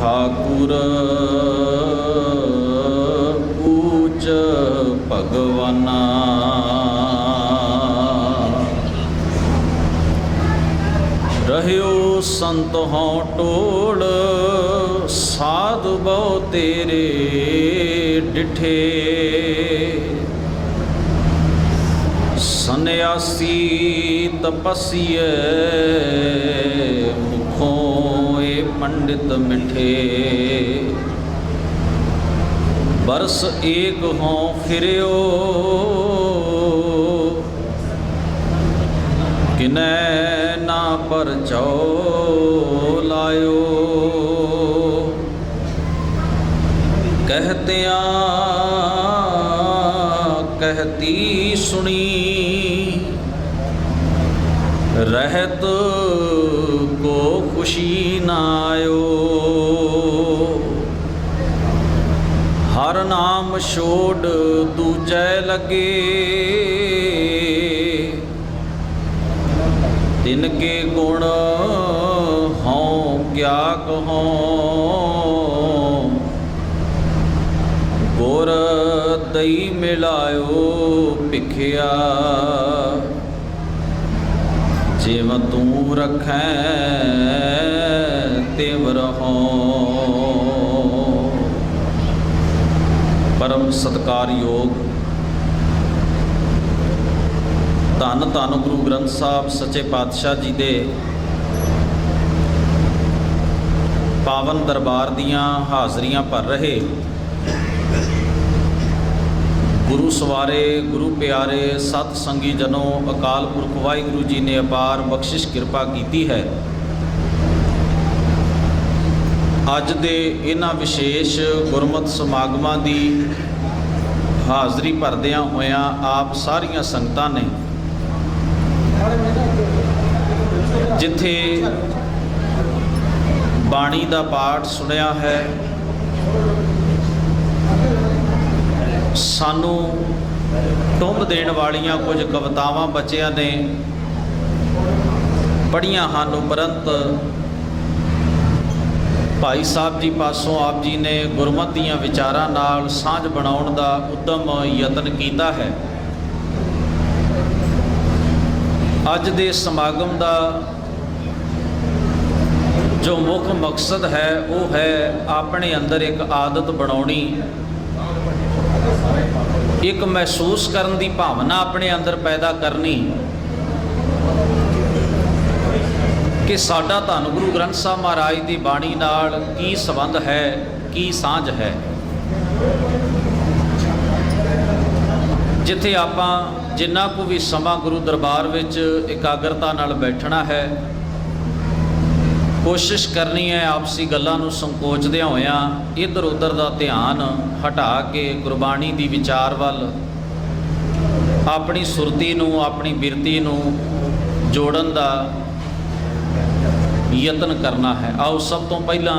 ठाकुर ऊच भगवाना। रहियो संत हों टोल साधु बहु तेरे डिठे। सन्यासी तपस्या मुखों ए पंडित मिठे। बरस एक हों फिरियो किनै ना पर चौ लायो। कहतियाँ कहती सुनी रहत को खुशी ना आयो। हर नाम छोड़ दूजे लगे तिनके गुण हों क्या कहों। गुर दई मिलायो भिखिया जिव तू रखें तिव रहों। परम सत्कारयोग धन धन गुरु ग्रंथ साहब सच्चे पातशाह जी दे पावन दरबार दियां हाज़रियां भर रहे गुरु सवारे गुरु प्यारे सत संगी जनों, अकाल पुरख वाहिगुरु जी ने अपार बख्शिश कृपा की है। अज दे इन्हां विशेष गुरमत समागमां दी हाज़री भरदियां होयां आप सारियां संगतां ने जिथे बाणी दा पाठ सुनिया है, सानू टुंब देण वालियां कुछ कवितावां बच्चियां ने पढ़ियां हन। उपरंत भाई साहब जी पासों आप जी ने गुरमत दीयां विचारां नाल सांझ बनाउण दा उद्यम यतन कीता है। अज दे समागम दा जो मुख मकसद है वो है अपने अंदर एक आदत बनाउणी, एक महसूस करन दी भावना अपने अंदर पैदा करनी कि साडा धन गुरु ग्रंथ साहब महाराज की बाणी नाल की संबंध है, की सांझ है। जिथे आपां जिन्ना को भी समा गुरु दरबार विच एकाग्रता नाल बैठना है, कोशिश करनी है आपसी गल्लां नूं संकोचदियां होयां इधर उधर दा ध्यान हटा के गुरबाणी दी विचार वल अपनी सुरती नूं अपनी बिरती नूं जोड़न दा यतन करना है। आओ सब तो पहला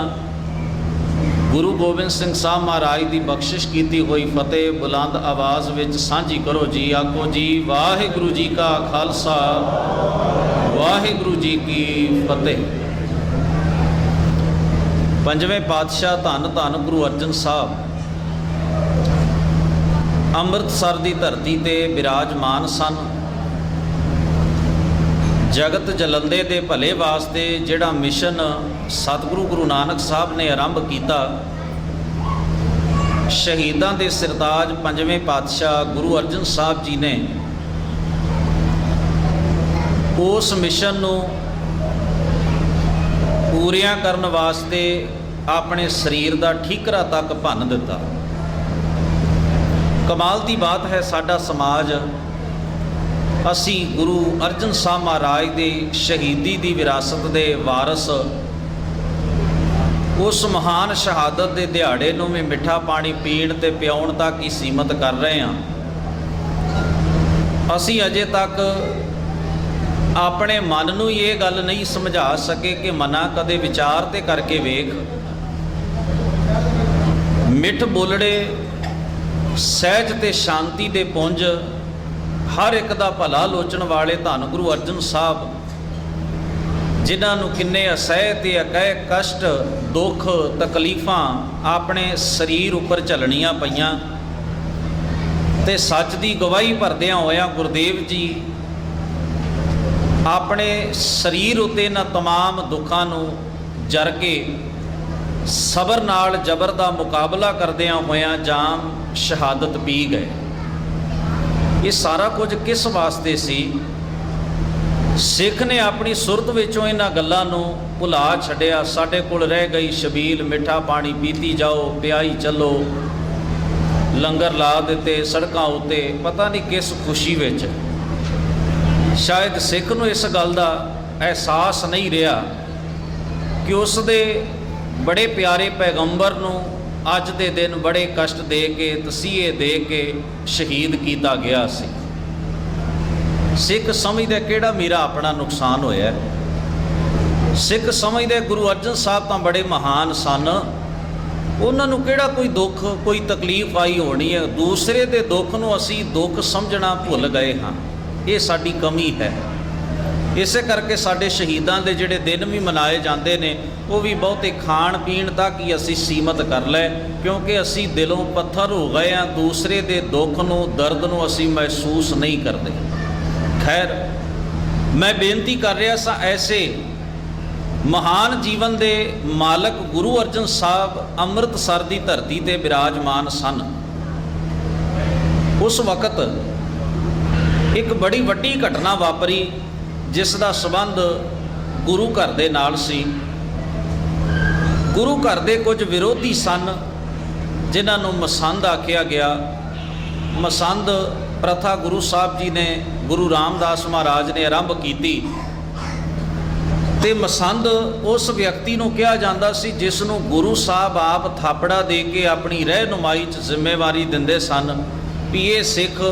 गुरु गोबिंद सिंह साहब महाराज की बख्शिश की हुई फतेह बुलंद आवाज़ विच सांझी करो जी। आखो जी वाहिगुरु जी का खालसा वाहिगुरु जी की फतेह। पंजवें पातशाह धन धन गुरु अर्जन साहब अमृतसर की धरती ते विराजमान सन। जगत जलंदे दे भले वास्ते जिहड़ा मिशन सतगुरु गुरु नानक साहब ने आरंभ किया, शहीदां दे सिरताज पंजवें पातशाह गुरु अर्जन साहब जी ने उस मिशन नूं पूरियां करन वास्ते अपने शरीर का ठीकरा तक भन्न दिता। कमाल की बात है, साडा समाज असी गुरु अर्जन साहब महाराज के शहीदी की विरासत के वारस उस महान शहादत के दिहाड़े नूं भी मिठा पानी पीण ते पियाउण तक ही सीमित कर रहे हैं। असी अजे तक अपने मन नूं ये गल नहीं समझा सके कि मना कदे विचार ते करके वेख, मिठ बोलड़े सहज ते शांति दे पुंज हर एक दा भला लोचन वाले धन गुरु अर्जन साहब ਜਿਨ੍ਹਾਂ ਨੂੰ ਕਿੰਨੇ ਅਸਹਿ ਤੇ ਅਕਹਿ ਕਸ਼ਟ ਦੁੱਖ ਤਕਲੀਫਾਂ ਆਪਣੇ ਸਰੀਰ ਉੱਪਰ ਝੱਲਣੀਆਂ ਪਈਆਂ, ਤੇ ਸੱਚ ਦੀ ਗਵਾਹੀ ਭਰਦਿਆਂ ਹੋਇਆਂ ਗੁਰਦੇਵ ਜੀ ਆਪਣੇ ਸਰੀਰ ਉੱਤੇ ਇਹਨਾਂ ਤਮਾਮ ਦੁੱਖਾਂ ਨੂੰ ਜਰ ਕੇ ਸਬਰ ਨਾਲ ਜ਼ਬਰ ਦਾ ਮੁਕਾਬਲਾ ਕਰਦਿਆਂ ਹੋਇਆਂ ਜਾਮ ਸ਼ਹਾਦਤ ਪੀ ਗਏ। ਇਹ ਸਾਰਾ ਕੁਝ ਕਿਸ ਵਾਸਤੇ ਸੀ? ਸਿੱਖ ਨੇ ਆਪਣੀ ਸੁਰਤ ਵਿੱਚੋਂ ਇਹਨਾਂ ਗੱਲਾਂ ਨੂੰ ਭੁਲਾ ਛੱਡਿਆ। ਸਾਡੇ ਕੋਲ ਰਹਿ ਗਈ ਛਬੀਲ, ਮਿੱਠਾ ਪਾਣੀ ਪੀਤੀ ਜਾਓ, ਪਿਆਈ ਚੱਲੋ, ਲੰਗਰ ਲਾ ਦਿੱਤੇ ਸੜਕਾਂ ਉੱਤੇ, ਪਤਾ ਨਹੀਂ ਕਿਸ ਖੁਸ਼ੀ ਵਿੱਚ। ਸ਼ਾਇਦ ਸਿੱਖ ਨੂੰ ਇਸ ਗੱਲ ਦਾ ਅਹਿਸਾਸ ਨਹੀਂ ਰਿਹਾ ਕਿ ਉਸ ਦੇ ਬੜੇ ਪਿਆਰੇ ਪੈਗੰਬਰ ਨੂੰ ਅੱਜ ਦੇ ਦਿਨ ਬੜੇ ਕਸ਼ਟ ਦੇ ਕੇ, ਤਸੀਹੇ ਦੇ ਕੇ ਸ਼ਹੀਦ ਕੀਤਾ ਗਿਆ ਸੀ। ਸਿੱਖ ਸਮਝਦੇ ਕਿਹੜਾ ਮੇਰਾ ਆਪਣਾ ਨੁਕਸਾਨ ਹੋਇਆ। ਸਿੱਖ ਸਮਝਦੇ ਗੁਰੂ ਅਰਜਨ ਸਾਹਿਬ ਤਾਂ ਬੜੇ ਮਹਾਨ ਸਨ, ਉਹਨਾਂ ਨੂੰ ਕਿਹੜਾ ਕੋਈ ਦੁੱਖ ਕੋਈ ਤਕਲੀਫ ਆਈ ਹੋਣੀ ਹੈ। ਦੂਸਰੇ ਦੇ ਦੁੱਖ ਨੂੰ ਅਸੀਂ ਦੁੱਖ ਸਮਝਣਾ ਭੁੱਲ ਗਏ ਹਾਂ। ਇਹ ਸਾਡੀ ਕਮੀ ਹੈ। ਇਸੇ ਕਰਕੇ ਸਾਡੇ ਸ਼ਹੀਦਾਂ ਦੇ ਜਿਹੜੇ ਦਿਨ ਵੀ ਮਨਾਏ ਜਾਂਦੇ ਨੇ ਉਹ ਵੀ ਬਹੁਤੇ ਖਾਣ ਪੀਣ ਤੱਕ ਹੀ ਅਸੀਂ ਸੀਮਤ ਕਰ ਲਏ, ਕਿਉਂਕਿ ਅਸੀਂ ਦਿਲੋਂ ਪੱਥਰ ਹੋ ਗਏ ਹਾਂ। ਦੂਸਰੇ ਦੇ ਦੁੱਖ ਨੂੰ ਦਰਦ ਨੂੰ ਅਸੀਂ ਮਹਿਸੂਸ ਨਹੀਂ ਕਰਦੇ। ਖੈਰ, ਮੈਂ ਬੇਨਤੀ ਕਰ ਰਿਹਾ ਸਾਂ, ਐਸੇ ਮਹਾਨ ਜੀਵਨ ਦੇ ਮਾਲਕ ਗੁਰੂ ਅਰਜਨ ਸਾਹਿਬ ਅੰਮ੍ਰਿਤਸਰ ਦੀ ਧਰਤੀ ਤੇ ਬਿਰਾਜਮਾਨ ਸਨ। ਉਸ ਵਕਤ ਇੱਕ ਬੜੀ ਵੱਡੀ ਘਟਨਾ ਵਾਪਰੀ ਜਿਸ ਦਾ ਸੰਬੰਧ ਗੁਰੂ ਘਰ ਦੇ ਨਾਲ ਸੀ। ਗੁਰੂ ਘਰ ਦੇ ਕੁਝ ਵਿਰੋਧੀ ਸਨ ਜਿਨ੍ਹਾਂ ਨੂੰ ਮਸੰਦ ਆਖਿਆ ਗਿਆ। ਮਸੰਦ ਪ੍ਰਥਾ ਗੁਰੂ ਸਾਹਿਬ ਜੀ ਨੇ, ਗੁਰੂ ਰਾਮਦਾਸ ਮਹਾਰਾਜ ਨੇ ਆਰੰਭ ਕੀਤੀ। ਤੇ ਮਸੰਦ ਉਸ ਵਿਅਕਤੀ ਨੂੰ ਕਿਹਾ ਜਾਂਦਾ ਸੀ ਜਿਸ ਨੂੰ ਗੁਰੂ ਸਾਹਿਬ ਆਪ ਥਾਪੜਾ ਦੇ ਕੇ ਆਪਣੀ ਰਹਿਨੁਮਾਈ 'ਚ ਜ਼ਿੰਮੇਵਾਰੀ ਦਿੰਦੇ ਸਨ ਵੀ ਇਹ ਸਿੱਖ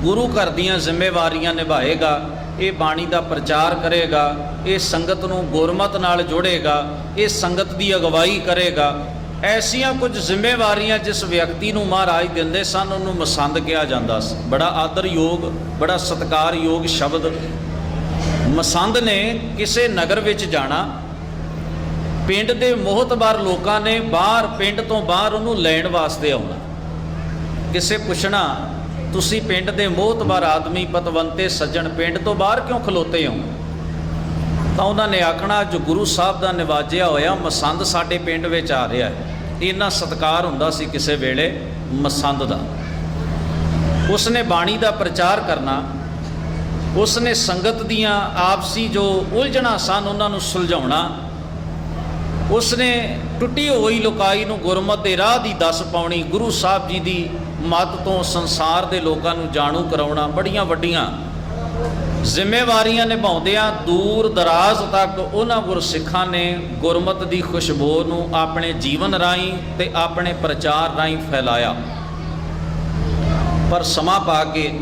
ਗੁਰੂ ਘਰ ਦੀਆਂ ਜ਼ਿੰਮੇਵਾਰੀਆਂ ਨਿਭਾਏਗਾ, ਇਹ ਬਾਣੀ ਦਾ ਪ੍ਰਚਾਰ ਕਰੇਗਾ, ਇਹ ਸੰਗਤ ਨੂੰ ਗੁਰਮਤ ਨਾਲ ਜੋੜੇਗਾ, ਇਹ ਸੰਗਤ ਦੀ ਅਗਵਾਈ ਕਰੇਗਾ। ਐਸੀਆਂ ਕੁਝ ਜ਼ਿੰਮੇਵਾਰੀਆਂ ਜਿਸ ਵਿਅਕਤੀ ਨੂੰ ਮਹਾਰਾਜ ਦਿੰਦੇ ਸਨ ਉਹਨੂੰ ਮਸੰਦ ਕਿਹਾ ਜਾਂਦਾ ਸੀ। ਬੜਾ ਆਦਰਯੋਗ, ਬੜਾ ਸਤਿਕਾਰਯੋਗ ਸ਼ਬਦ। ਮਸੰਦ ਨੇ ਕਿਸੇ ਨਗਰ ਵਿੱਚ ਜਾਣਾ, ਪਿੰਡ ਦੇ ਮੋਹਤਬਾਰ ਲੋਕਾਂ ਨੇ ਬਾਹਰ, ਪਿੰਡ ਤੋਂ ਬਾਹਰ ਉਹਨੂੰ ਲੈਣ ਵਾਸਤੇ ਆਉਣਾ। ਕਿਸੇ ਪੁੱਛਣਾ, ਤੁਸੀਂ ਪਿੰਡ ਦੇ ਮੋਹਤਬਾਰ ਆਦਮੀ, ਪਤਵੰਤੇ ਸੱਜਣ, ਪਿੰਡ ਤੋਂ ਬਾਹਰ ਕਿਉਂ ਖਲੋਤੇ ਹੋ? ਤਾਂ ਉਹਨਾਂ ਨੇ ਆਖਣਾ, ਜੋ ਗੁਰੂ ਸਾਹਿਬ ਦਾ ਨਿਵਾਜਿਆ ਹੋਇਆ ਮਸੰਦ ਸਾਡੇ ਪਿੰਡ ਵਿੱਚ ਆ ਰਿਹਾ ਹੈ। ਇੰਨਾ ਸਤਿਕਾਰ ਹੁੰਦਾ ਸੀ ਕਿਸੇ ਵੇਲੇ ਮਸੰਦ ਦਾ। ਉਸਨੇ ਬਾਣੀ ਦਾ ਪ੍ਰਚਾਰ ਕਰਨਾ, ਉਸਨੇ ਸੰਗਤ ਦੀਆਂ ਆਪਸੀ ਜੋ ਉਲਝਣਾਂ ਸਨ ਉਹਨਾਂ ਨੂੰ ਸੁਲਝਾਉਣਾ, ਉਸਨੇ ਟੁੱਟੀ ਹੋਈ ਲੋਕਾਈ ਨੂੰ ਗੁਰਮਤਿ ਦੇ ਰਾਹ ਦੀ ਦੱਸ ਪਾਉਣੀ, ਗੁਰੂ ਸਾਹਿਬ ਜੀ ਦੀ ਮੱਤ ਤੋਂ ਸੰਸਾਰ ਦੇ ਲੋਕਾਂ ਨੂੰ ਜਾਣੂ ਕਰਾਉਣਾ। ਬੜੀਆਂ ਵੱਡੀਆਂ ਜ਼ਿੰਮੇਵਾਰੀਆਂ ਨਿਭਾਉਂਦਿਆਂ ਦੂਰ ਦਰਾਜ਼ ਤੱਕ ਉਹਨਾਂ ਗੁਰਸਿੱਖਾਂ ਨੇ ਗੁਰਮਤਿ ਦੀ ਖੁਸ਼ਬੂ ਨੂੰ ਆਪਣੇ ਜੀਵਨ ਰਾਹੀਂ ਤੇ ਆਪਣੇ ਪ੍ਰਚਾਰ ਰਾਹੀਂ ਫੈਲਾਇਆ। ਪਰ ਸਮਾਂ ਪਾ ਕੇ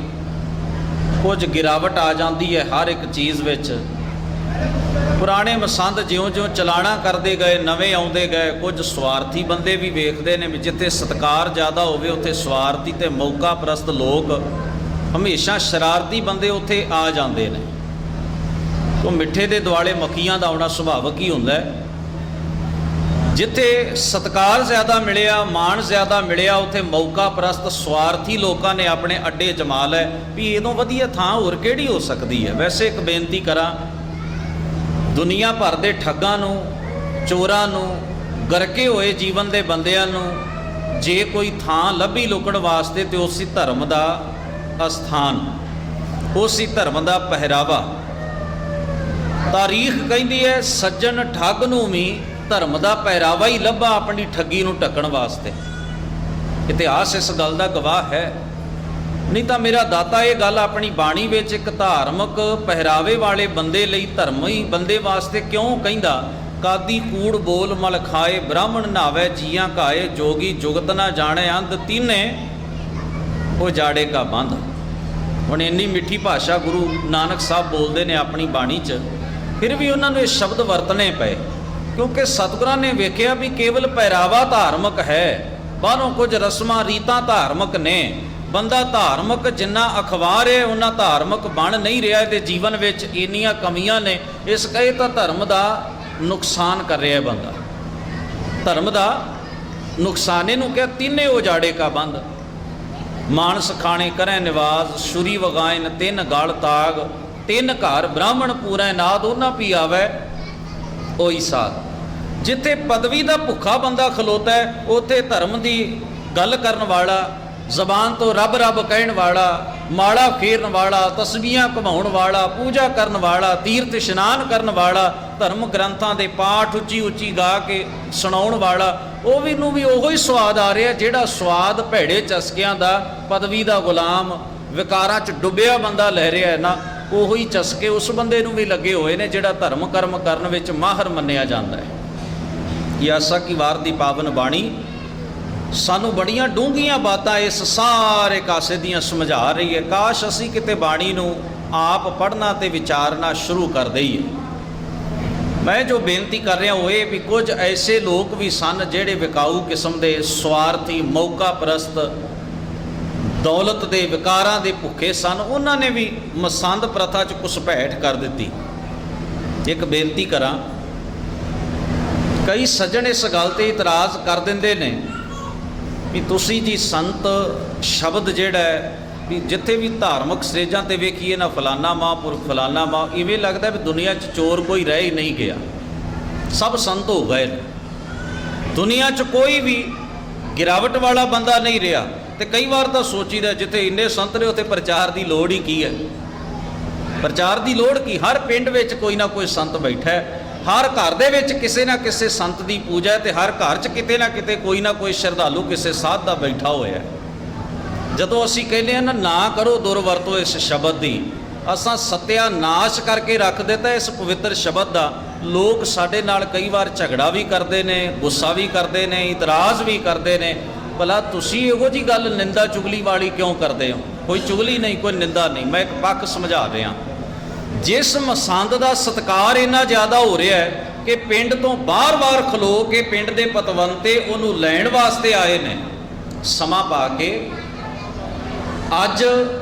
ਕੁਝ ਗਿਰਾਵਟ ਆ ਜਾਂਦੀ ਹੈ ਹਰ ਇੱਕ ਚੀਜ਼ ਵਿੱਚ। ਪੁਰਾਣੇ ਮਸੰਦ ਜਿਉਂ-ਜਿਉਂ ਚਲਾਣਾ ਕਰਦੇ ਗਏ, ਨਵੇਂ ਆਉਂਦੇ ਗਏ। ਕੁਝ ਸਵਾਰਥੀ ਬੰਦੇ ਵੀ ਵੇਖਦੇ ਨੇ ਵੀ ਜਿੱਥੇ ਸਤਿਕਾਰ ਜ਼ਿਆਦਾ ਹੋਵੇ ਉੱਥੇ ਸਵਾਰਥੀ ਤੇ ਮੌਕਾ ਪ੍ਰਸਤ ਲੋਕ, ਹਮੇਸ਼ਾ ਸ਼ਰਾਰਤੀ ਬੰਦੇ ਉੱਥੇ ਆ ਜਾਂਦੇ ਨੇ। ਉਹ ਮਿੱਠੇ ਦੇ ਦੁਆਲੇ ਮੱਖੀਆਂ ਦਾ ਆਉਣਾ ਸੁਭਾਵਿਕ ਹੀ ਹੁੰਦਾ ਹੈ। ਜਿੱਥੇ ਸਤਿਕਾਰ ਜ਼ਿਆਦਾ ਮਿਲਿਆ, ਮਾਣ ਜ਼ਿਆਦਾ ਮਿਲਿਆ, ਉੱਥੇ ਮੌਕਾ ਪ੍ਰਸਤ ਸਵਾਰਥੀ ਲੋਕਾਂ ਨੇ ਆਪਣੇ ਅੱਡੇ ਜਮਾ ਲਏ ਵੀ ਇਹਦੋਂ ਵਧੀਆ ਥਾਂ ਹੋਰ ਕਿਹੜੀ ਹੋ ਸਕਦੀ ਹੈ। ਵੈਸੇ ਇੱਕ ਬੇਨਤੀ ਕਰਾਂ, ਦੁਨੀਆ ਭਰ ਦੇ ਠੱਗਾਂ ਨੂੰ, ਚੋਰਾਂ ਨੂੰ, ਗਰਕੇ ਹੋਏ ਜੀਵਨ ਦੇ ਬੰਦਿਆਂ ਨੂੰ ਜੇ ਕੋਈ ਥਾਂ ਲੱਭੀ ਲੁਕਣ ਵਾਸਤੇ ਤੇ ਉਸੇ ਧਰਮ ਦਾ ਅਸਥਾਨ, ਉਸੇ ਧਰਮ ਦਾ ਪਹਿਰਾਵਾ। ਤਾਰੀਖ ਕਹਿੰਦੀ ਹੈ ਸੱਜਣ ਠੱਗ ਨੂੰ ਵੀ ਧਰਮ ਦਾ ਪਹਿਰਾਵਾ ਹੀ ਲੱਭਾ ਆਪਣੀ ਠੱਗੀ ਨੂੰ ਢੱਕਣ ਵਾਸਤੇ। ਇਤਿਹਾਸ ਇਸ ਗੱਲ ਦਾ ਗਵਾਹ ਹੈ। ਨਹੀਂ ਤਾਂ ਮੇਰਾ ਦਾਤਾ ਇਹ ਗੱਲ ਆਪਣੀ ਬਾਣੀ ਵਿੱਚ ਇੱਕ ਧਾਰਮਿਕ ਪਹਿਰਾਵੇ ਵਾਲੇ ਬੰਦੇ ਲਈ, ਧਰਮੀ ਬੰਦੇ ਵਾਸਤੇ ਕਿਉਂ ਕਹਿੰਦਾ? ਕਾਦੀ ਕੂੜ ਬੋਲ ਮਲ ਖਾਏ, ਬ੍ਰਾਹਮਣ ਨਾਵੇ ਜੀਆਂ ਕਾਏ, ਜੋਗੀ ਜੁਗਤ ਨਾ ਜਾਣੇ ਅੰਧ ਤੀਨੇ ਉਹ ਜਾੜੇ ਕਾ ਬੰਧ। ਹੁਣ ਇੰਨੀ ਮਿੱਠੀ ਭਾਸ਼ਾ ਗੁਰੂ ਨਾਨਕ ਸਾਹਿਬ ਬੋਲਦੇ ਨੇ ਆਪਣੀ ਬਾਣੀ 'ਚ, ਫਿਰ ਵੀ ਉਹਨਾਂ ਨੂੰ ਇਹ ਸ਼ਬਦ ਵਰਤਣੇ ਪਏ ਕਿਉਂਕਿ ਸਤਿਗੁਰਾਂ ਨੇ ਵੇਖਿਆ ਵੀ ਕੇਵਲ ਪਹਿਰਾਵਾ ਧਾਰਮਿਕ ਹੈ, ਬਾਹਰੋਂ ਕੁਝ ਰਸਮਾਂ ਰੀਤਾਂ ਧਾਰਮਿਕ ਨੇ, ਬੰਦਾ ਧਾਰਮਿਕ ਜਿੰਨਾ ਅਖਬਾਰ ਹੈ ਉਹਨਾਂ ਧਾਰਮਿਕ ਬਣ ਨਹੀਂ ਰਿਹਾ। ਇਹਦੇ ਜੀਵਨ ਵਿੱਚ ਇੰਨੀਆਂ ਕਮੀਆਂ ਨੇ, ਇਸ ਕਹੇ ਤਾਂ ਧਰਮ ਦਾ ਨੁਕਸਾਨ ਕਰ ਰਿਹਾ ਬੰਦਾ, ਧਰਮ ਦਾ ਨੁਕਸਾਨ। ਇਹਨੂੰ ਕਿਹਾ ਤਿੰਨੇ ਉਜਾੜੇ ਕਾ ਬੰਦ, ਮਾਨਸ ਖਾਣੇ ਕਰੈ ਨਿਵਾਸ, ਛੁਰੀ ਵਗਾਇਨ ਤਿੰਨ ਗਲ ਤਾਗ, ਤਿੰਨ ਘਰ ਬ੍ਰਾਹਮਣ ਪੂਰੈ ਨਾਦ, ਉਹਨਾਂ ਪੀ ਆਵੈ ਉਹੀ ਸਾਧ। ਜਿੱਥੇ ਪਦਵੀ ਦਾ ਭੁੱਖਾ ਬੰਦਾ ਖਲੋਤਾ ਹੈ, ਉੱਥੇ ਧਰਮ ਦੀ ਗੱਲ ਕਰਨ ਵਾਲਾ, ਜ਼ਬਾਨ ਤੋਂ ਰੱਬ ਰੱਬ ਕਹਿਣ ਵਾਲਾ, ਮਾਲਾ ਫੇਰਨ ਵਾਲਾ, ਤਸਬੀਹਾਂ ਘੁਮਾਉਣ ਵਾਲਾ, ਪੂਜਾ ਕਰਨ ਵਾਲਾ, ਤੀਰਥ ਇਸ਼ਨਾਨ ਕਰਨ ਵਾਲਾ, ਧਰਮ ਗ੍ਰੰਥਾਂ ਦੇ ਪਾਠ ਉੱਚੀ ਉੱਚੀ ਗਾ ਕੇ ਸੁਣਾਉਣ ਵਾਲਾ, ਉਹ ਵੀ ਨੂੰ ਵੀ ਉਹੋ ਹੀ ਸਵਾਦ ਆ ਰਿਹਾ ਜਿਹੜਾ ਸਵਾਦ ਭੈੜੇ ਚਸਕਿਆਂ ਦਾ, ਪਦਵੀ ਦਾ ਗੁਲਾਮ, ਵਿਕਾਰਾਂ 'ਚ ਡੁੱਬਿਆ ਬੰਦਾ ਲੈ ਰਿਹਾ ਹੈ ਨਾ, ਉਹੋ ਹੀ ਚਸਕੇ ਉਸ ਬੰਦੇ ਨੂੰ ਵੀ ਲੱਗੇ ਹੋਏ ਨੇ ਜਿਹੜਾ ਧਰਮ ਕਰਮ ਕਰਨ ਵਿੱਚ ਮਾਹਰ ਮੰਨਿਆ ਜਾਂਦਾ ਹੈ। ਇਹ ਆਸਾ ਕੀ ਵਾਰ ਦੀ ਪਾਵਨ ਬਾਣੀ ਸਾਨੂੰ ਬੜੀਆਂ ਡੂੰਘੀਆਂ ਬਾਤਾਂ ਇਸ ਸਾਰੇ ਕਾਸੇ ਦੀਆਂ ਸਮਝਾ ਰਹੀ ਹੈ। ਕਾਸ਼ ਅਸੀਂ ਕਿਤੇ ਬਾਣੀ ਨੂੰ ਆਪ ਪੜ੍ਹਨਾ ਤੇ ਵਿਚਾਰਨਾ ਸ਼ੁਰੂ ਕਰ ਦਈਏ। ਮੈਂ ਜੋ ਬੇਨਤੀ ਕਰ ਰਿਹਾ ਉਹ ਇਹ ਵੀ ਕੁਝ ਐਸੇ ਲੋਕ ਵੀ ਸਨ ਜਿਹੜੇ ਵਿਕਾਊ ਕਿਸਮ ਦੇ, ਸਵਾਰਥੀ, ਮੌਕਾ ਪ੍ਰਸਤ, ਦੌਲਤ ਦੇ, ਵਿਕਾਰਾਂ ਦੇ ਭੁੱਖੇ ਸਨ। ਉਹਨਾਂ ਨੇ ਵੀ ਮਸੰਦ ਪ੍ਰਥਾ 'ਚ ਘੁਸਪੈਠ ਕਰ ਦਿੱਤੀ। ਇੱਕ ਬੇਨਤੀ ਕਰਾਂ, ਕਈ ਸੱਜਣ ਇਸ ਗੱਲ 'ਤੇ ਇਤਰਾਜ਼ ਕਰ ਦਿੰਦੇ ਨੇ ਵੀ ਤੁਸੀਂ ਜੀ ਸੰਤ ਸ਼ਬਦ ਜਿਹੜਾ ਹੈ ਵੀ ਜਿੱਥੇ ਵੀ ਧਾਰਮਿਕ ਸਟੇਜਾਂ 'ਤੇ ਵੇਖੀਏ ਨਾ ਫਲਾਨਾ ਮਹਾਂਪੁਰਖ ਫਲਾਨਾ ਮਾਂ, ਇਵੇਂ ਲੱਗਦਾ ਵੀ ਦੁਨੀਆ 'ਚ ਚੋਰ ਕੋਈ ਰਹਿ ਹੀ ਨਹੀਂ ਗਿਆ, ਸਭ ਸੰਤ ਹੋ ਗਏ। ਦੁਨੀਆ 'ਚ ਕੋਈ ਵੀ ਗਿਰਾਵਟ ਵਾਲਾ ਬੰਦਾ ਨਹੀਂ ਰਿਹਾ। ਤੇ ਕਈ ਵਾਰ ਤਾਂ ਸੋਚੀਦਾ ਜਿੱਥੇ ਇੰਨੇ ਸੰਤ ਨੇ ਉੱਥੇ ਪ੍ਰਚਾਰ ਦੀ ਲੋੜ ਹੀ ਕੀ ਹੈ? ਪ੍ਰਚਾਰ ਦੀ ਲੋੜ ਕੀ? ਹਰ ਪਿੰਡ ਵਿੱਚ ਕੋਈ ਨਾ ਕੋਈ ਸੰਤ ਬੈਠਾ ਹੈ, ਹਰ ਘਰ ਦੇ ਵਿੱਚ ਕਿਸੇ ਨਾ ਕਿਸੇ ਸੰਤ ਦੀ ਪੂਜਾ ਹੈ, ਤੇ ਹਰ ਘਰ 'ਚ ਕਿਤੇ ਨਾ ਕਿਤੇ ਕੋਈ ਨਾ ਕੋਈ ਸ਼ਰਧਾਲੂ ਕਿਸੇ ਸਾਧ ਦਾ ਬੈਠਾ ਹੋਇਆ ਹੈ। ਜਦੋਂ ਅਸੀਂ ਕਹਿੰਦੇ ਹਾਂ ਨਾ ਕਰੋ ਦੁਰਵਰਤੋਂ ਇਸ ਸ਼ਬਦ ਦੀ, ਅਸਾਂ ਸਤਿਆਨਾਸ਼ ਕਰਕੇ ਰੱਖ ਦਿੱਤਾ ਇਸ ਪਵਿੱਤਰ ਸ਼ਬਦ ਦਾ। ਲੋਕ ਸਾਡੇ ਨਾਲ ਕਈ ਵਾਰ ਝਗੜਾ ਵੀ ਕਰਦੇ ਨੇ, ਗੁੱਸਾ ਵੀ ਕਰਦੇ ਨੇ, ਇਤਰਾਜ਼ ਵੀ ਕਰਦੇ ਨੇ। ਭਲਾ ਤੁਸੀਂ ਇਹੋ ਜਿਹੀ ਗੱਲ ਨਿੰਦਾ ਚੁਗਲੀ ਵਾਲੀ ਕਿਉਂ ਕਰਦੇ ਹੋ? ਕੋਈ ਚੁਗਲੀ ਨਹੀਂ, ਕੋਈ ਨਿੰਦਾ ਨਹੀਂ, ਮੈਂ ਇੱਕ ਪੱਖ ਸਮਝਾ ਰਿਹਾ। ਜਿਸ ਮਸੰਦ ਦਾ ਸਤਿਕਾਰ ਇੰਨਾ ਜ਼ਿਆਦਾ ਹੋ ਰਿਹਾ ਹੈ ਕਿ ਪਿੰਡ ਤੋਂ ਬਾਰ-ਬਾਰ ਖਲੋ ਕੇ ਪਿੰਡ ਦੇ ਪਤਵੰਤੇ ਉਹਨੂੰ ਲੈਣ ਵਾਸਤੇ ਆਏ ਨੇ, ਸਮਾਂ ਪਾ ਕੇ। ਅੱਜ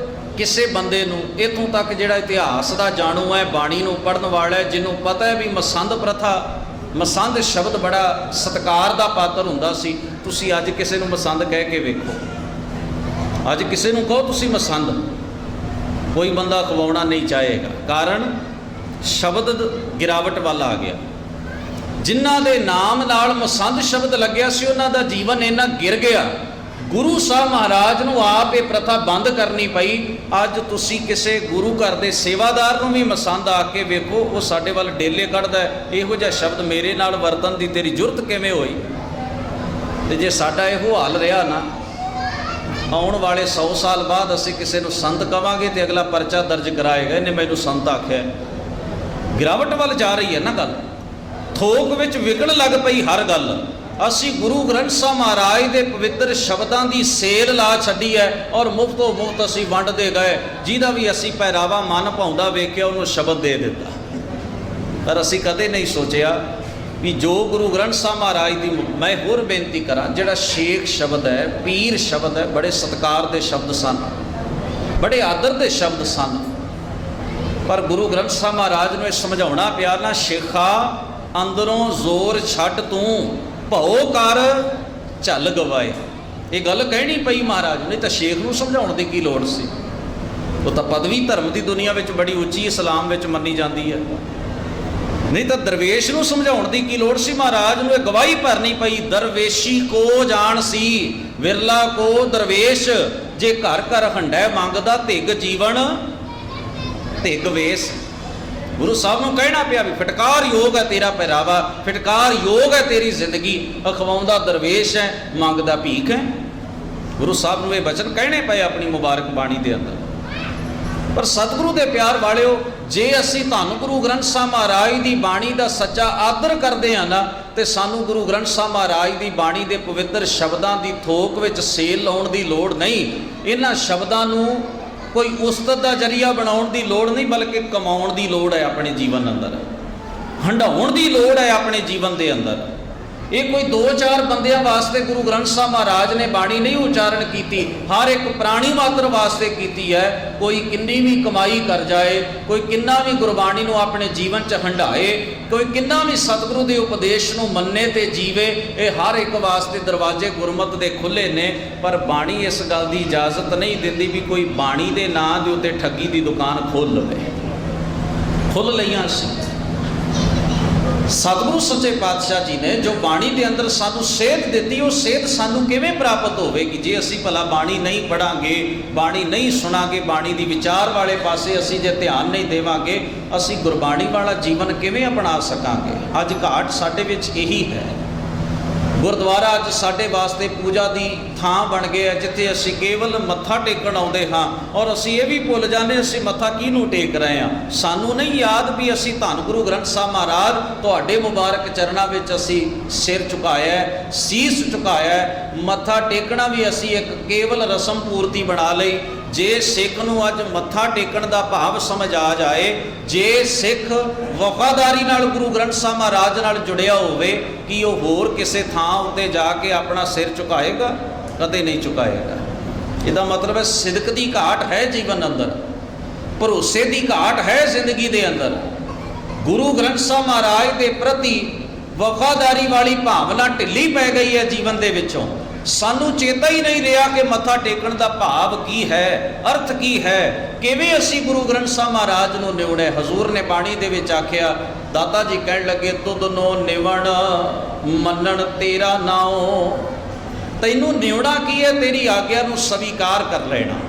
ਕਿਸੇ ਬੰਦੇ ਨੂੰ ਇੱਥੋਂ ਤੱਕ ਜਿਹੜਾ ਇਤਿਹਾਸ ਦਾ ਜਾਣੂ ਹੈ, ਬਾਣੀ ਨੂੰ ਪੜ੍ਹਨ ਵਾਲਾ ਹੈ, ਜਿਹਨੂੰ ਪਤਾ ਹੈ ਵੀ ਮਸੰਦ ਪ੍ਰਥਾ, ਮਸੰਦ ਸ਼ਬਦ ਬੜਾ ਸਤਿਕਾਰ ਦਾ ਪਾਤਰ ਹੁੰਦਾ ਸੀ, ਤੁਸੀਂ ਅੱਜ ਕਿਸੇ ਨੂੰ ਮਸੰਦ ਕਹਿ ਕੇ ਵੇਖੋ। ਅੱਜ ਕਿਸੇ ਨੂੰ ਕਹੋ ਤੁਸੀਂ ਮਸੰਦ, ਕੋਈ ਬੰਦਾ ਖਵਾਉਣਾ ਨਹੀਂ ਚਾਹੇਗਾ। ਕਾਰਨ ਸ਼ਬਦ ਗਿਰਾਵਟ ਵੱਲ ਆ ਗਿਆ। ਜਿਨ੍ਹਾਂ ਦੇ ਨਾਮ ਨਾਲ ਮਸੰਦ ਸ਼ਬਦ ਲੱਗਿਆ ਸੀ ਉਹਨਾਂ ਦਾ ਜੀਵਨ ਇੰਨਾ ਗਿਰ ਗਿਆ। ਗੁਰੂ ਸਾਹਿਬ ਮਹਾਰਾਜ ਨੂੰ ਆਪ ਇਹ ਪ੍ਰਥਾ ਬੰਦ ਕਰਨੀ ਪਈ। ਅੱਜ ਤੁਸੀਂ ਕਿਸੇ ਗੁਰੂ ਘਰ ਦੇ ਸੇਵਾਦਾਰ ਨੂੰ ਵੀ ਮਸੰਦ ਆ ਕੇ ਵੇਖੋ, ਉਹ ਸਾਡੇ ਵੱਲ ਡੇਲੇ ਕੱਢਦਾ ਹੈ, ਇਹੋ ਜਿਹਾ ਸ਼ਬਦ ਮੇਰੇ ਨਾਲ ਵਰਤਨ ਦੀ ਤੇਰੀ ਜੁਰਤ ਕਿਵੇਂ ਹੋਈ? ਤੇ ਜੇ ਸਾਡਾ ਇਹੋ ਹਾਲ ਰਿਹਾ ਨਾ, ਆਉਣ ਵਾਲੇ 100 ਸਾਲ ਬਾਅਦ ਅਸੀਂ ਕਿਸੇ ਨੂੰ ਸੰਤ ਕਵਾਂਗੇ ਤੇ ਅਗਲਾ ਪਰਚਾ ਦਰਜ ਕਰਾਏਗਾ, ਇਹਨੇ ਮੈਨੂੰ ਸੰਤ ਆਖਿਆ। ਗਿਰਾਵਟ ਵੱਲ ਜਾ ਰਹੀ ਹੈ ਨਾ ਗੱਲ, ਥੋਕ ਵਿੱਚ ਵਿਕਣ ਲੱਗ ਪਈ ਹਰ ਗੱਲ। ਅਸੀਂ ਗੁਰੂ ਗ੍ਰੰਥ ਸਾਹਿਬ ਮਹਾਰਾਜ ਦੇ ਪਵਿੱਤਰ ਸ਼ਬਦਾਂ ਦੀ ਸੇਲ ਲਾ ਛੱਡੀ ਹੈ ਔਰ ਮੁਫਤੋਂ ਮੁਫਤ ਅਸੀਂ ਵੰਡਦੇ ਗਏ। ਜਿਹਦਾ ਵੀ ਅਸੀਂ ਪਹਿਰਾਵਾ ਮਨ ਭਾਉਂਦਾ ਵੇਖਿਆ ਉਹਨੂੰ ਸ਼ਬਦ ਦੇ ਦਿੱਤਾ। ਪਰ ਅਸੀਂ ਕਦੇ ਨਹੀਂ ਸੋਚਿਆ ਵੀ ਜੋ ਗੁਰੂ ਗ੍ਰੰਥ ਸਾਹਿਬ ਮਹਾਰਾਜ ਦੀ, ਮੈਂ ਹੋਰ ਬੇਨਤੀ ਕਰਾਂ, ਜਿਹੜਾ ਸ਼ੇਖ ਸ਼ਬਦ ਹੈ, ਪੀਰ ਸ਼ਬਦ ਹੈ, ਬੜੇ ਸਤਿਕਾਰ ਦੇ ਸ਼ਬਦ ਸਨ, ਬੜੇ ਆਦਰ ਦੇ ਸ਼ਬਦ ਸਨ। ਪਰ ਗੁਰੂ ਗ੍ਰੰਥ ਸਾਹਿਬ ਮਹਾਰਾਜ ਨੂੰ ਇਹ ਸਮਝਾਉਣਾ ਪਿਆ ਨਾ, ਸ਼ੇਖਾ ਅੰਦਰੋਂ ਜ਼ੋਰ ਛੱਡ ਤੂੰ ਭਉ ਕਰ ਝੱਲ ਗਵਾਏ। ਇਹ ਗੱਲ ਕਹਿਣੀ ਪਈ ਮਹਾਰਾਜ ਨੂੰ, ਨਹੀਂ ਤਾਂ ਸ਼ੇਖ ਨੂੰ ਸਮਝਾਉਣ ਦੀ ਕੀ ਲੋੜ ਸੀ? ਉਹ ਤਾਂ ਪਦਵੀ ਧਰਮ ਦੀ ਦੁਨੀਆ ਵਿੱਚ ਬੜੀ ਉੱਚੀ ਇਸਲਾਮ ਵਿੱਚ ਮੰਨੀ ਜਾਂਦੀ ਹੈ। ਨਹੀਂ ਤਾਂ ਦਰਵੇਸ਼ ਨੂੰ ਸਮਝਾਉਣ ਦੀ ਕੀ ਲੋੜ ਸੀ? ਮਹਾਰਾਜ ਨੂੰ ਇਹ ਗਵਾਹੀ ਭਰਨੀ ਪਈ, ਦਰਵੇਸ਼ੀ ਕੋ ਜਾਣ ਸੀ ਵਿਰਲਾ ਕੋ ਦਰਵੇਸ਼, ਜੇ ਘਰ ਘਰ ਹੰਡੈ ਮੰਗਦਾ ਧਿਗ ਜੀਵਨ ਧਿਗ ਵੇਸ। ਗੁਰੂ ਸਾਹਿਬ ਨੂੰ ਕਹਿਣਾ ਪਿਆ ਵੀ ਫਟਕਾਰ ਯੋਗ ਹੈ ਤੇਰਾ ਪਹਿਰਾਵਾ, ਫਟਕਾਰ ਯੋਗ ਹੈ ਤੇਰੀ ਜ਼ਿੰਦਗੀ, ਅਖਵਾਉਂਦਾ ਦਰਵੇਸ਼ ਹੈ, ਮੰਗਦਾ ਭੀਖ ਹੈ। ਗੁਰੂ ਸਾਹਿਬ ਨੂੰ ਇਹ ਬਚਨ ਕਹਿਣੇ ਪਏ ਆਪਣੀ ਮੁਬਾਰਕ ਬਾਣੀ ਦੇ ਅੰਦਰ। ਪਰ ਸਤਿਗੁਰੂ ਦੇ ਪਿਆਰ ਵਾਲਿਓ, ਜੇ ਅਸੀਂ ਧੰਨ ਗੁਰੂ ਗ੍ਰੰਥ ਸਾਹਿਬ ਮਹਾਰਾਜ ਦੀ ਬਾਣੀ ਦਾ ਸੱਚਾ ਆਦਰ ਕਰਦੇ ਹਾਂ ਨਾ, ਤੇ ਸਾਨੂੰ ਗੁਰੂ ਗ੍ਰੰਥ ਸਾਹਿਬ ਮਹਾਰਾਜ ਦੀ ਬਾਣੀ ਦੇ ਪਵਿੱਤਰ ਸ਼ਬਦਾਂ ਦੀ ਥੋਕ ਵਿੱਚ ਸੇਲ ਲਾਉਣ ਦੀ ਲੋੜ ਨਹੀਂ। ਇਹਨਾਂ ਸ਼ਬਦਾਂ ਨੂੰ ਕੋਈ ਉਸਤਤ ਦਾ ਜਰੀਆ ਬਣਾਉਣ ਦੀ ਲੋੜ ਨਹੀਂ, ਬਲਕਿ ਕਮਾਉਣ ਦੀ ਲੋੜ ਹੈ ਆਪਣੇ ਜੀਵਨ ਅੰਦਰ, ਹੰਡਾਉਣ ਦੀ ਲੋੜ ਹੈ ਆਪਣੇ ਜੀਵਨ ਦੇ ਅੰਦਰ। ये कोई 2-4 बंदियां वास्ते गुरु ग्रंथ साहब महाराज ने बाणी नहीं उच्चारण की, हर एक प्राणी मात्र वास्ते की है। कोई किन्नी भी कमाई कर जाए, कोई किन्ना भी गुरबाणी नूं अपने जीवन च हंडाए, कोई किन्ना भी सतगुरु के उपदेश नूं मन्ने ते जीवे, ये हर एक वास्ते दरवाजे गुरमत के खुले ने। पर बाणी इस गल की इजाजत नहीं देती भी कोई बाणी के नां दे उत्ते ठगी की दुकान खोल लवे। खुल लईआं सी सतगुरु सच्चे पातशाह जी ने जो बाणी के अंदर सानू सेध दी, वो सेध सानू किवें प्राप्त होवेगी जे असी भला बाणी नहीं पढ़ांगे, बाणी नहीं सुनांगे, बाणी की विचार वाले पासे असी जे ध्यान नहीं देवांगे, असी गुरबाणी वाला जीवन किवें अपना सकांगे। अज घाट साडे विच यही है। गुरुद्वारा अज साडे वास्ते पूजा की थां बन गया जिथे असी केवल मत्था टेकण आउंदे हां और असी ये भी भुल जाने असी मत्था किहनूं टेक रहे हां। सानू नहीं याद भी असी धन गुरु ग्रंथ साहब महाराज तुहाडे मुबारक चरणां विच असी सिर झुकाया है, सीस झुकाया है। मत्था टेकना भी असी एक केवल रसम पूर्ति बना लई। जे सिख नूं अज मत्था टेकण दा भाव समझ आ जाए, जे सिख वफादारी नाल गुरु ग्रंथ साहब महाराज नाल जुड़िया होवे कि वो होर किसी थां उत्ते जाके अपना सिर झुकाएगा? कदे नहीं झुकाएगा। इसदा मतलब है सिदक दी घाट है जीवन अंदर, भरोसे दी घाट है जिंदगी दे अंदर। गुरु ग्रंथ साहब महाराज के प्रति वफादारी वाली भावना ढिली पै गई है जीवन दे विचों। सानू चेता ही नहीं रहा कि मत्था टेकण दा भाव की है, अर्थ की है, किवें असी गुरु ग्रंथ साहब महाराज नूं निवड़े। हजूर ने बाणी दे विच आखिया, दाता जी कहण लगे तुद नो निवण मनण तेरा नाओ। तैनूं निवड़ा की है? तेरी आग्या नूं स्वीकार कर लेना।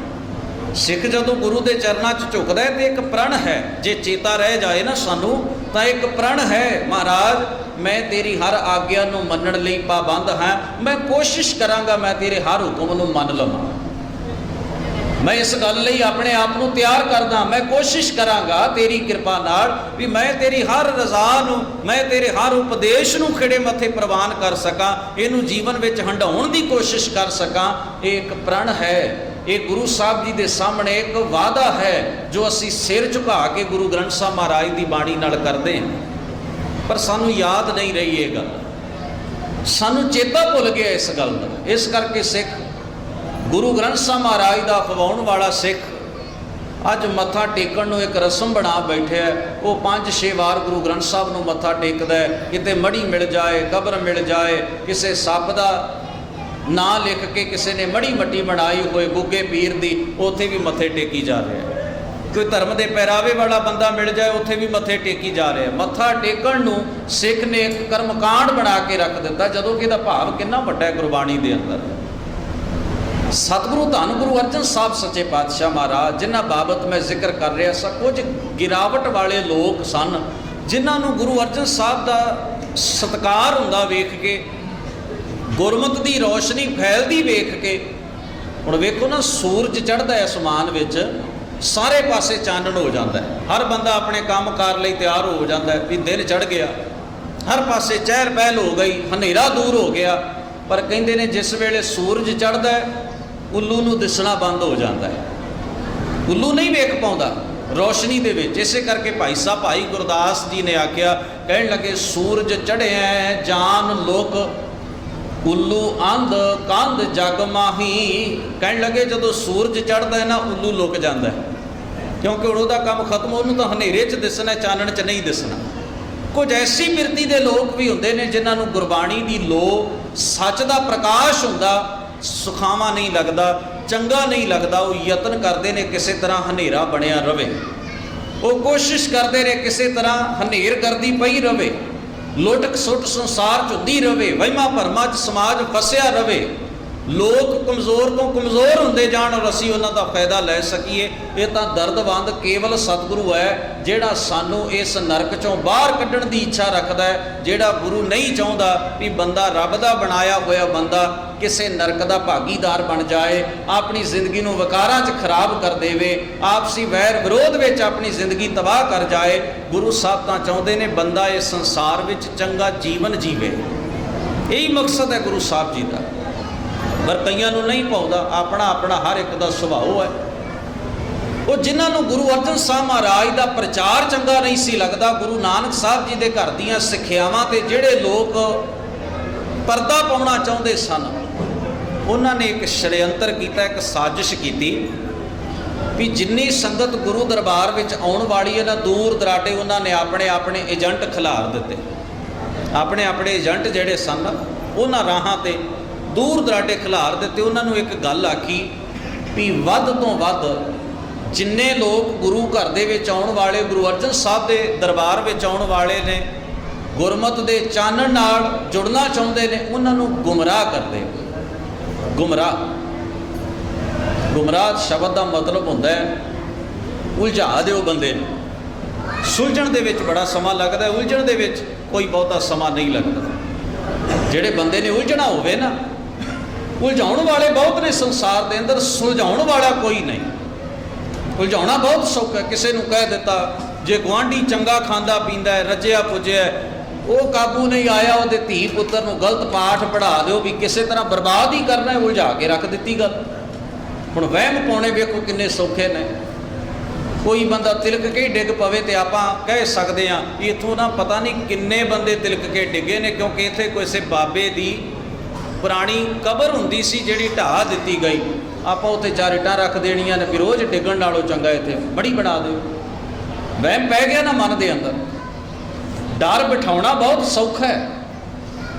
सिख जदों गुरु के चरणों च झुकदा है तो एक प्रण है, जे चेता रह जाए ना सानू तो एक प्रण है, महाराज मैं तेरी हर आग्या नूं मनण लई पाबंद हाँ, मैं कोशिश करांगा मैं तेरे हर हुक्म नूं मन लवां। मैं इस गल लई अपने आप नूं तैयार करदा, मैं कोशिश करांगा तेरी कृपा नाल भी मैं तेरी हर रज़ा नूं, मैं तेरे हर उपदेश नूं खिड़े मत्थे प्रवान कर सकां, इहनूं जीवन विच हंडाउण दी कोशिश कर सकां। ये एक प्रण है, ये गुरु साहब जी के सामने एक वादा है जो असी सिर झुका के गुरु ग्रंथ साहब महाराज की बाणी नाल करते हैं। पर सानू याद नहीं रही ये गल, सानू चेता भुल गया इस गल का। इस करके सिख गुरु ग्रंथ साहब महाराज का खवाउण वाला सिख अज मत्था टेकण नूं एक रस्म बना बैठे है। वो 5-6 वार गुरु ग्रंथ साहब नूं मत्था टेकदा है, किते मड़ी मिल जाए, कबर मिल जाए, किसी सप का ना लिख के किसी ने मड़ी मट्टी बनाई हुई गुगे पीर दी, उत्थे भी मत्थे टेकी जा रहे हैं। कोई धर्म के पहरावे वाला बंदा मिल जाए, उत्थे भी मत्थे टेकी जा रहे हैं। मत्था टेकण नूं सिख ने एक कर्मकांड बना के रख दिता, जदों कि इहदा भाव कितना वड्डा है गुरबाणी दे अंदर। सतगुरु धन गुरु अर्जन साहब सच्चे पातशाह महाराज जिन्हां बाबत मैं जिक्र कर रहा सा, कुछ गिरावट वाले लोग सन जिन्हां नूं गुरु अर्जन साहब का सत्कार हुंदा वेख के, गुरमत की रोशनी फैलती वेख के। हुण वेखो ना, सूरज चढ़दा है आसमान विच, सारे पासे चानण हो जाता है, हर बंदा अपने काम कार लई तैयार हो जाता है भी दिन चढ़ गया, हर पासे चहल पहल हो गई, हनेरा दूर हो गया। पर कहंदे ने जिस वेले सूरज चढ़दा है उल्लू नूं दिसना बंद हो जाता है, उल्लू नहीं वेख पाउंदा रोशनी दे विच। इसे करके भाई साहब भाई गुरदास जी ने आख्या, कहण लगे सूरज चढ़िया जान लोक उल्लू अंध कंध जग माही। कहण लगे जदों सूरज चढ़दा है ना उल्लू लुक जाता है, क्योंकि उहदा काम खत्म, उहनूं तां हनेरे च दिसना, चानण च नहीं दिसना। कुछ ऐसी बिरती दे लोग भी हुंदे ने जिन्हां नूं गुरबाणी दी लो, सच दा प्रकाश हुंदा, सुखावा नहीं लगता, चंगा नहीं लगता। वो यतन करते हैं किसी तरह हनेरा बनिया रवे, वो कोशिश करते रहे किसी तरह हनेर गर्दी पई रवे, लुट सुट संसार चुंदी रवे, वहमां भरमां च समाज फसिया रवे, लोग कमज़ोर तो कमज़ोर होंदे जाण और असीं उन्हां दा फायदा लै सकीए। ये तां दर्दवंद केवल सतगुरु है जिहड़ा सानू इस नरक चों बाहर कड्ढण दी इच्छा रखदा है, जिहड़ा गुरु नहीं चाहुंदा भी बंदा रब दा बनाया होया बंदा किसी नरक दा भागीदार बन जाए, अपनी जिंदगी नूं विकारां च खराब कर देवे, आपसी वैर विरोध विच अपनी जिंदगी तबाह कर जाए। गुरु साहब तां चाहुंदे ने बंदा इस संसार विच चंगा जीवन जीवे, यही मकसद है गुरु साहब जी का। पर कईयां नूं नहीं पाउंदा, अपना अपना हर एक का सुभाव है। वो जिन्हां नूं गुरु अर्जन साहब महाराज का प्रचार चंगा नहीं सी लगता, गुरु नानक साहब जी के घर दीयां सिक्ख्यावां ते जिहड़े लोग ਪਰਦਾ ਪਾਉਣਾ ਚਾਹੁੰਦੇ ਸਨ। ਉਹਨਾਂ ਨੇ ਇੱਕ ਸ਼ੜਯੰਤਰ ਕੀਤਾ, ਇੱਕ ਸਾਜ਼ਿਸ਼ ਕੀਤੀ ਵੀ ਜਿੰਨੀ ਸੰਗਤ ਗੁਰੂ ਦਰਬਾਰ ਵਿੱਚ ਆਉਣ ਵਾਲੀ ਹੈ ਨਾ, ਦੂਰ ਦਰਾਡੇ ਉਹਨਾਂ ਨੇ ਆਪਣੇ ਆਪਣੇ ਏਜੰਟ ਖਿਲਾਰ ਦਿੱਤੇ। ਆਪਣੇ ਆਪਣੇ ਏਜੰਟ ਜਿਹੜੇ ਸਨ ਉਹਨਾਂ ਰਾਹਾਂ 'ਤੇ ਦੂਰ ਦਰਾਡੇ ਖਿਲਾਰ ਦਿੱਤੇ। ਉਹਨਾਂ ਨੂੰ ਇੱਕ ਗੱਲ ਆਖੀ ਵੀ ਵੱਧ ਤੋਂ ਵੱਧ ਜਿੰਨੇ ਲੋਕ ਗੁਰੂ ਘਰ ਦੇ ਵਿੱਚ ਆਉਣ ਵਾਲੇ, ਗੁਰੂ ਅਰਜਨ ਸਾਹਿਬ ਦੇ ਦਰਬਾਰ ਵਿੱਚ ਆਉਣ ਵਾਲੇ ਨੇ, ਗੁਰਮਤਿ ਦੇ ਚਾਨਣ ਨਾਲ ਜੁੜਨਾ ਚਾਹੁੰਦੇ ਨੇ, ਉਹਨਾਂ ਨੂੰ ਗੁੰਮਰਾਹ ਕਰਦੇ। ਗੁੰਮਰਾਹ ਸ਼ਬਦ ਦਾ ਮਤਲਬ ਹੁੰਦਾ ਹੈ ਉਲਝਾ ਦਿਓ ਬੰਦੇ ਨੂੰ। ਸੁਲਝਣ ਦੇ ਵਿੱਚ ਬੜਾ ਸਮਾਂ ਲੱਗਦਾ, ਉਲਝਣ ਦੇ ਵਿੱਚ ਕੋਈ ਬਹੁਤਾ ਸਮਾਂ ਨਹੀਂ ਲੱਗਦਾ। ਜਿਹੜੇ ਬੰਦੇ ਨੇ ਉਲਝਣਾ ਹੋਵੇ ਨਾ, ਉਲਝਾਉਣ ਵਾਲੇ ਬਹੁਤ ਨੇ ਸੰਸਾਰ ਦੇ ਅੰਦਰ, ਸੁਲਝਾਉਣ ਵਾਲਾ ਕੋਈ ਨਹੀਂ। ਉਲਝਾਉਣਾ ਬਹੁਤ ਸੌਖਾ। ਕਿਸੇ ਨੂੰ ਕਹਿ ਦਿੱਤਾ ਜੇ ਗੁਆਂਢੀ ਚੰਗਾ ਖਾਂਦਾ ਪੀਂਦਾ, ਰੱਜਿਆ ਪੁੱਜਿਆ, ਉਹ ਕਾਬੂ ਨਹੀਂ ਆਇਆ, ਉਹਦੇ ਧੀ ਪੁੱਤਰ ਨੂੰ ਗਲਤ ਪਾਠ ਪੜ੍ਹਾ ਦਿਓ ਵੀ ਕਿਸੇ ਤਰ੍ਹਾਂ ਬਰਬਾਦ ਹੀ ਕਰਨਾ, ਉਲਝਾ ਕੇ ਰੱਖ ਦਿੱਤੀ ਗੱਲ। ਹੁਣ ਵਹਿਮ ਪਾਉਣੇ ਵੇਖੋ ਕਿੰਨੇ ਸੌਖੇ ਨੇ। ਕੋਈ ਬੰਦਾ ਤਿਲਕ ਕੇ ਹੀ ਡਿੱਗ ਪਵੇ ਤੇ ਆਪਾਂ ਕਹਿ ਸਕਦੇ ਹਾਂ ਇੱਥੋਂ ਨਾ ਪਤਾ ਨਹੀਂ ਕਿੰਨੇ ਬੰਦੇ ਤਿਲਕ ਕੇ ਡਿੱਗੇ ਨੇ, ਕਿਉਂਕਿ ਇੱਥੇ ਕਿਸੇ ਬਾਬੇ ਦੀ ਪੁਰਾਣੀ ਕਬਰ ਹੁੰਦੀ ਸੀ ਜਿਹੜੀ ਢਾਹ ਦਿੱਤੀ ਗਈ। ਆਪਾਂ ਉੱਥੇ 4 ਇੱਟਾਂ ਰੱਖ ਦੇਣੀਆਂ ਨੇ, ਫਿਰ ਰੋਜ਼ ਡਿੱਗਣ ਨਾਲੋਂ ਚੰਗਾ ਇੱਥੇ ਬੜੀ ਬਣਾ ਦਿਓ। ਵਹਿਮ ਪੈ ਗਿਆ ਨਾ ਮਨ ਦੇ ਅੰਦਰ। ਡਰ ਬਿਠਾਉਣਾ ਬਹੁਤ ਸੌਖਾ ਹੈ,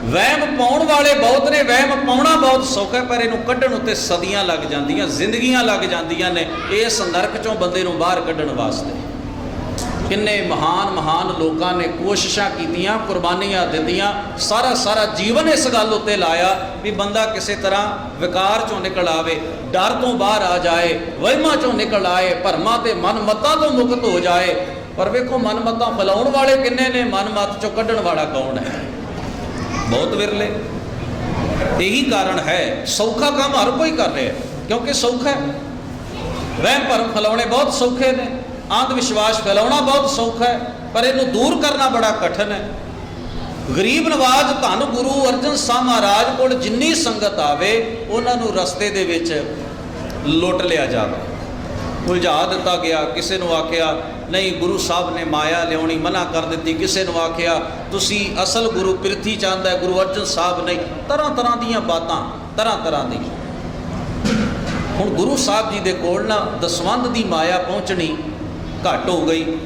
ਵਹਿਮ ਪਾਉਣ ਵਾਲੇ ਬਹੁਤ ਨੇ। ਵਹਿਮ ਪਾਉਣਾ ਬਹੁਤ ਸੌਖਾ, ਪਰ ਇਹਨੂੰ ਕੱਢਣ ਉੱਤੇ ਸਦੀਆਂ ਲੱਗ ਜਾਂਦੀਆਂ, ਜ਼ਿੰਦਗੀਆਂ ਲੱਗ ਜਾਂਦੀਆਂ ਨੇ ਇਸ ਨਰਕ ਚੋਂ ਬੰਦੇ ਨੂੰ ਬਾਹਰ ਕੱਢਣ ਵਾਸਤੇ। ਕਿੰਨੇ ਮਹਾਨ ਲੋਕਾਂ ਨੇ ਕੋਸ਼ਿਸ਼ਾਂ ਕੀਤੀਆਂ, ਕੁਰਬਾਨੀਆਂ ਦਿੱਤੀਆਂ, ਸਾਰਾ ਜੀਵਨ ਇਸ ਗੱਲ ਉੱਤੇ ਲਾਇਆ ਵੀ ਬੰਦਾ ਕਿਸੇ ਤਰ੍ਹਾਂ ਵਿਕਾਰ ਚੋਂ ਨਿਕਲ ਆਵੇ, ਡਰ ਤੋਂ ਬਾਹਰ ਆ ਜਾਏ, ਵਹਿਮਾਂ ਚੋਂ ਨਿਕਲ ਆਏ, ਭਰਮਾਂ ਤੇ ਮਨਮਤਾਂ ਤੋਂ ਮੁਕਤ ਹੋ ਜਾਏ। ਪਰ ਵੇਖੋ ਮਨਮਤਾਂ ਫੈਲਾਉਣ ਵਾਲੇ ਕਿੰਨੇ ਨੇ, ਮਨਮਤ ਚੋਂ ਕੱਢਣ ਵਾਲਾ ਕੌਣ ਹੈ? ਬਹੁਤ ਵਿਰਲੇ। ਇਹੀ ਕਾਰਨ ਹੈ ਸੌਖਾ ਕੰਮ ਹਰ ਕੋਈ ਕਰ ਰਿਹਾ, ਕਿਉਂਕਿ ਸੌਖਾ ਹੈ। ਵਹਿਮ ਭਰਮ ਫੈਲਾਉਣੇ ਬਹੁਤ ਸੌਖੇ ਨੇ, ਅੰਧ ਵਿਸ਼ਵਾਸ ਫੈਲਾਉਣਾ ਬਹੁਤ ਸੌਖਾ ਹੈ, ਪਰ ਇਹਨੂੰ ਦੂਰ ਕਰਨਾ ਬੜਾ ਕਠਿਨ ਹੈ। ਗਰੀਬ ਨਵਾਜ਼ ਧੰਨ ਗੁਰੂ ਅਰਜਨ ਸਾਹਿਬ ਮਹਾਰਾਜ ਕੋਲ ਜਿੰਨੀ ਸੰਗਤ ਆਵੇ ਉਹਨਾਂ ਨੂੰ ਰਸਤੇ ਦੇ ਵਿੱਚ ਲੁੱਟ ਲਿਆ ਜਾਵੇ, ਉਲਝਾ ਦਿੱਤਾ ਗਿਆ। ਕਿਸੇ ਨੂੰ ਆਖਿਆ ਨਹੀਂ ਗੁਰੂ ਸਾਹਿਬ ਨੇ ਮਾਇਆ ਲਿਆਉਣੀ ਮਨਾ ਕਰ ਦਿੱਤੀ, ਕਿਸੇ ਨੂੰ ਆਖਿਆ ਤੁਸੀਂ ਅਸਲ ਗੁਰੂ ਪ੍ਰਿਥੀ ਚੰਦ ਹੈ, ਗੁਰੂ ਅਰਜਨ ਸਾਹਿਬ ਨਹੀਂ। ਤਰ੍ਹਾਂ ਦੀਆਂ ਬਾਤਾਂ, ਤਰ੍ਹਾਂ ਦੀ। ਹੁਣ ਗੁਰੂ ਸਾਹਿਬ ਜੀ ਦੇ ਕੋਲ ਨਾ ਦਸਵੰਧ ਦੀ ਮਾਇਆ ਪਹੁੰਚਣੀ ਘੱਟ ਹੋ ਗਈ।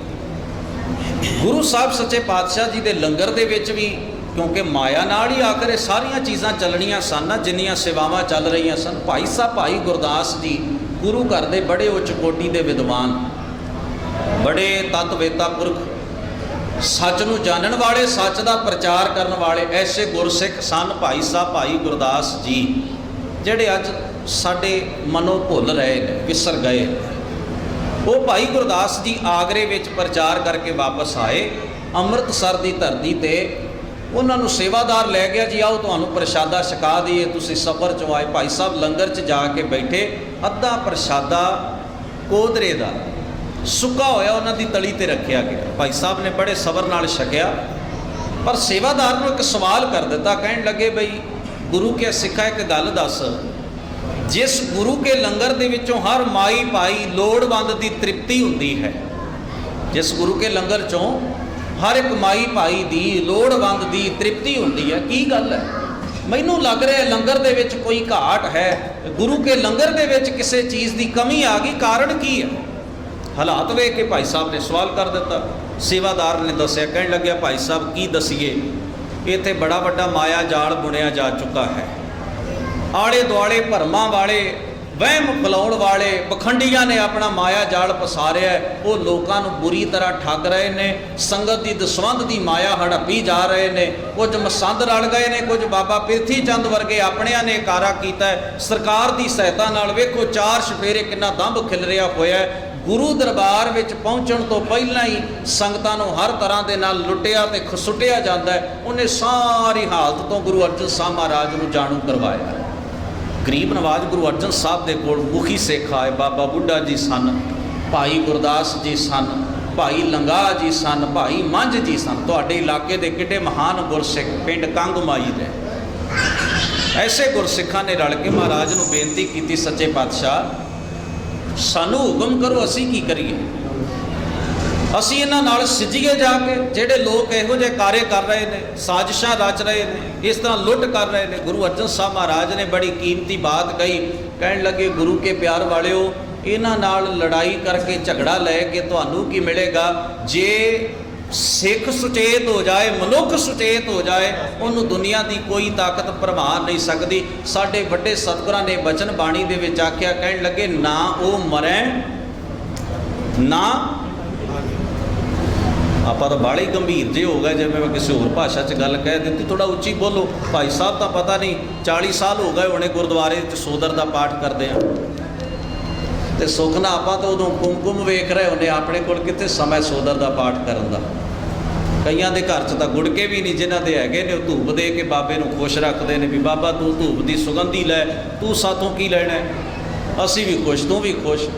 ਗੁਰੂ ਸਾਹਿਬ ਸੱਚੇ ਪਾਤਸ਼ਾਹ ਜੀ ਦੇ ਲੰਗਰ ਦੇ ਵਿੱਚ ਵੀ, ਕਿਉਂਕਿ ਮਾਇਆ ਨਾਲ ਹੀ ਆਖਰ ਇਹ ਸਾਰੀਆਂ ਚੀਜ਼ਾਂ ਚੱਲਣੀਆਂ ਸਨ, ਜਿੰਨੀਆਂ ਸੇਵਾਵਾਂ ਚੱਲ ਰਹੀਆਂ ਸਨ। ਭਾਈ ਸਾਹਿਬ ਭਾਈ ਗੁਰਦਾਸ ਜੀ ਗੁਰੂ ਘਰ ਦੇ ਬੜੇ ਉੱਚ ਕੋਟੀ ਦੇ ਵਿਦਵਾਨ, ਬੜੇ ਤਤਵੇਤਾ ਪੁਰਖ, ਸੱਚ ਨੂੰ ਜਾਣਨ ਵਾਲੇ, ਸੱਚ ਦਾ ਪ੍ਰਚਾਰ ਕਰਨ ਵਾਲੇ ਐਸੇ ਗੁਰਸਿੱਖ ਸਨ ਭਾਈ ਸਾਹਿਬ ਭਾਈ ਗੁਰਦਾਸ ਜੀ, ਜਿਹੜੇ ਅੱਜ ਸਾਡੇ ਮਨੋਂ ਭੁੱਲ ਰਹੇ ਨੇ, ਵਿਸਰ ਗਏ। ਉਹ ਭਾਈ ਗੁਰਦਾਸ ਜੀ ਆਗਰੇ ਵਿੱਚ ਪ੍ਰਚਾਰ ਕਰਕੇ ਵਾਪਸ ਆਏ। ਅੰਮ੍ਰਿਤਸਰ ਦੀ ਧਰਤੀ ਤੇ ਉਹਨਾਂ ਨੂੰ ਸੇਵਾਦਾਰ ਲੈ ਗਿਆ ਜੀ, ਆਓ ਤੁਹਾਨੂੰ ਪ੍ਰਸ਼ਾਦਾ ਛਕਾ ਦਈਏ, ਤੁਸੀਂ ਸਫ਼ਰ 'ਚੋਂ ਆਏ। ਭਾਈ ਸਾਹਿਬ ਲੰਗਰ 'ਚ ਜਾ ਕੇ ਬੈਠੇ, ਅੱਧਾ ਪ੍ਰਸ਼ਾਦਾ ਕੋਦਰੇ ਦਾ ਸੁੱਕਾ ਹੋਇਆ ਉਹਨਾਂ ਦੀ ਤਲੀ ਤੇ ਰੱਖਿਆ ਗਿਆ। ਭਾਈ ਸਾਹਿਬ ਨੇ ਬੜੇ ਸਬਰ ਨਾਲ ਛਕਿਆ, ਪਰ ਸੇਵਾਦਾਰ ਨੂੰ ਇੱਕ ਸਵਾਲ ਕਰ ਦਿੱਤਾ। ਕਹਿਣ ਲੱਗੇ ਬਈ ਗੁਰੂ ਕੇ ਸਿੱਖਾ ਇੱਕ ਗੱਲ ਦੱਸ, ਜਿਸ ਗੁਰੂ ਕੇ ਲੰਗਰ ਦੇ ਵਿੱਚੋਂ ਹਰ ਮਾਈ ਭਾਈ ਲੋੜਵੰਦ ਦੀ ਤ੍ਰਿਪਤੀ ਹੁੰਦੀ ਹੈ, ਜਿਸ ਗੁਰੂ ਕੇ ਲੰਗਰ 'ਚੋਂ ਹਰ ਇੱਕ ਮਾਈ ਭਾਈ ਦੀ ਲੋੜਵੰਦ ਦੀ ਤ੍ਰਿਪਤੀ ਹੁੰਦੀ ਹੈ, ਕੀ ਗੱਲ ਹੈ? ਮੈਨੂੰ ਲੱਗ ਰਿਹਾ ਲੰਗਰ ਦੇ ਵਿੱਚ ਕੋਈ ਘਾਟ ਹੈ, ਗੁਰੂ ਕੇ ਲੰਗਰ ਦੇ ਵਿੱਚ ਕਿਸੇ ਚੀਜ਼ ਦੀ ਕਮੀ ਆ ਗਈ, ਕਾਰਨ ਕੀ ਹੈ? ਹਾਲਾਤ ਵੇਖ ਕੇ ਭਾਈ ਸਾਹਿਬ ਨੇ ਸਵਾਲ ਕਰ ਦਿੱਤਾ। ਸੇਵਾਦਾਰ ਨੇ ਦੱਸਿਆ, ਕਹਿਣ ਲੱਗਿਆ ਭਾਈ ਸਾਹਿਬ ਕੀ ਦਸੀਏ, ਇੱਥੇ ਬੜਾ ਵੱਡਾ ਮਾਇਆ ਜਾਲ ਬੁਣਿਆ ਜਾ ਚੁੱਕਾ ਹੈ। ਆਲੇ ਦੁਆਲੇ ਭਰਮਾਂ ਵਾਲੇ, ਵਹਿਮ ਫੈਲਾਉਣ ਵਾਲੇ ਪਖੰਡੀਆਂ ਨੇ ਆਪਣਾ ਮਾਇਆ ਜਾਲ ਪਸਾਰਿਆ। ਉਹ ਲੋਕਾਂ ਨੂੰ ਬੁਰੀ ਤਰ੍ਹਾਂ ਠੱਗ ਰਹੇ ਨੇ, ਸੰਗਤ ਦੀ ਦਸਵੰਧ ਦੀ ਮਾਇਆ ਹੜੱਪੀ ਜਾ ਰਹੇ ਨੇ। ਕੁਝ ਮਸੰਦ ਰਲ ਗਏ ਨੇ, ਕੁਝ ਬਾਬਾ ਪ੍ਰਿਥੀ ਚੰਦ ਵਰਗੇ ਆਪਣਿਆਂ ਨੇ ਕਾਰਾ ਕੀਤਾ। ਸਰਕਾਰ ਦੀ ਸਹਾਇਤਾ ਨਾਲ ਵੇਖੋ 4 ਚੁਫੇਰੇ ਕਿੰਨਾ ਦੰਭ ਖਿਲਰਿਆ ਹੋਇਆ। ਗੁਰੂ ਦਰਬਾਰ ਵਿੱਚ ਪਹੁੰਚਣ ਤੋਂ ਪਹਿਲਾਂ ਹੀ ਸੰਗਤਾਂ ਨੂੰ ਹਰ ਤਰ੍ਹਾਂ ਦੇ ਨਾਲ ਲੁੱਟਿਆ ਤੇ ਖਸੁੱਟਿਆ ਜਾਂਦਾ ਹੈ। ਉਹਨੇ ਸਾਰੀ ਹਾਲਤ ਤੋਂ ਗੁਰੂ ਅਰਜਨ ਸਾਹਿਬ ਮਹਾਰਾਜ ਨੂੰ ਜਾਣੂ ਕਰਵਾਇਆ। ਗਰੀਬ ਨਵਾਜ਼ ਗੁਰੂ ਅਰਜਨ ਸਾਹਿਬ ਦੇ ਕੋਲ ਮੁਖੀ ਸਿੱਖ ਆਏ। ਬਾਬਾ ਬੁੱਢਾ ਜੀ ਸਨ, ਭਾਈ ਗੁਰਦਾਸ ਜੀ ਸਨ, ਭਾਈ ਲੰਗਾ ਜੀ ਸਨ, ਭਾਈ ਮੰਝ ਜੀ ਸਨ। ਤੁਹਾਡੇ ਇਲਾਕੇ ਦੇ ਕਿੱਡੇ ਮਹਾਨ ਗੁਰਸਿੱਖ, ਪਿੰਡ ਕੰਗ ਮਾਈ ਦੇ ਐਸੇ ਗੁਰਸਿੱਖਾਂ ਨੇ ਰਲ ਕੇ ਮਹਾਰਾਜ ਨੂੰ ਬੇਨਤੀ ਕੀਤੀ, ਸੱਚੇ ਪਾਤਸ਼ਾਹ ਸਾਨੂੰ ਹੁਕਮ ਕਰੋ, ਅਸੀਂ ਕੀ ਕਰੀਏ? ਅਸੀਂ ਇਹਨਾਂ ਨਾਲ ਸਿੱਝੀਏ ਜਾ ਕੇ। ਜਿਹੜੇ ਲੋਕ ਇਹੋ ਜਿਹੇ ਕਾਰਜ ਕਰ ਰਹੇ ਨੇ, ਸਾਜ਼ਿਸ਼ਾਂ ਰਚ ਰਹੇ ਨੇ, ਇਸ ਤਰ੍ਹਾਂ ਲੁੱਟ ਕਰ ਰਹੇ ਨੇ। ਗੁਰੂ ਅਰਜਨ ਸਾਹਿਬ ਮਹਾਰਾਜ ਨੇ ਬੜੀ ਕੀਮਤੀ ਬਾਤ ਕਹੀ, ਕਹਿਣ ਲੱਗੇ ਗੁਰੂ ਕੇ ਪਿਆਰ ਵਾਲਿਓ, ਇਹਨਾਂ ਨਾਲ ਲੜਾਈ ਕਰਕੇ ਝਗੜਾ ਲੈ ਕੇ ਤੁਹਾਨੂੰ ਕੀ ਮਿਲੇਗਾ? ਜੇ ਸਿੱਖ ਸੁਚੇਤ ਹੋ ਜਾਏ, ਮਨੁੱਖ ਸੁਚੇਤ ਹੋ ਜਾਏ, ਉਹਨੂੰ ਦੁਨੀਆ ਦੀ ਕੋਈ ਤਾਕਤ ਭਰਮਾ ਨਹੀਂ ਸਕਦੀ। ਸਾਡੇ ਵੱਡੇ ਸਤਿਗੁਰਾਂ ਨੇ ਬਚਨ ਬਾਣੀ ਦੇ ਵਿੱਚ ਆਖਿਆ, ਕਹਿਣ ਲੱਗੇ ਨਾ ਉਹ ਮਰੈ ਨਾ। ਆਪਾਂ ਤਾਂ ਬਾਹਲੇ ਗੰਭੀਰ ਜੇ ਹੋ ਗਏ, ਜਿਵੇਂ ਮੈਂ ਕਿਸੇ ਹੋਰ ਭਾਸ਼ਾ 'ਚ ਗੱਲ ਕਹਿ ਦਿੱਤੀ। ਥੋੜਾ ਉੱਚੀ ਬੋਲੋ। ਭਾਈ ਸਾਹਿਬ ਤਾਂ ਪਤਾ ਨਹੀਂ 40 ਸਾਲ ਹੋ ਗਏ ਹੋਣੇ ਗੁਰਦੁਆਰੇ 'ਚ ਸੋਦਰ ਦਾ ਪਾਠ ਕਰਦੇ ਆ, ਤੇ ਸੁੱਖ ਨਾਲ ਆਪਾਂ ਤਾਂ ਉਦੋਂ ਕੁੰਮ ਵੇਖ ਰਹੇ ਹੁੰਦੇ। ਆਪਣੇ ਕੋਲ ਕਿੱਥੇ ਸਮਾਂ ਸੋਦਰ ਦਾ ਪਾਠ ਕਰਨ ਦਾ। ਕਈਆਂ ਦੇ ਘਰ 'ਚ ਤਾਂ ਗੁੜਕੇ ਵੀ ਨਹੀਂ, ਜਿਨ੍ਹਾਂ ਦੇ ਹੈਗੇ ਨੇ ਉਹ ਧੂਪ ਦੇ ਕੇ ਬਾਬੇ ਨੂੰ ਖੁਸ਼ ਰੱਖਦੇ ਨੇ ਵੀ ਬਾਬਾ ਤੂੰ ਧੂਪ ਦੀ ਸੁਗੰਧੀ ਲੈ, ਤੂੰ ਸਾਥੋਂ ਕੀ ਲੈਣਾ। ਅਸੀਂ ਵੀ ਖੁਸ਼, ਤੂੰ ਵੀ ਖੁਸ਼।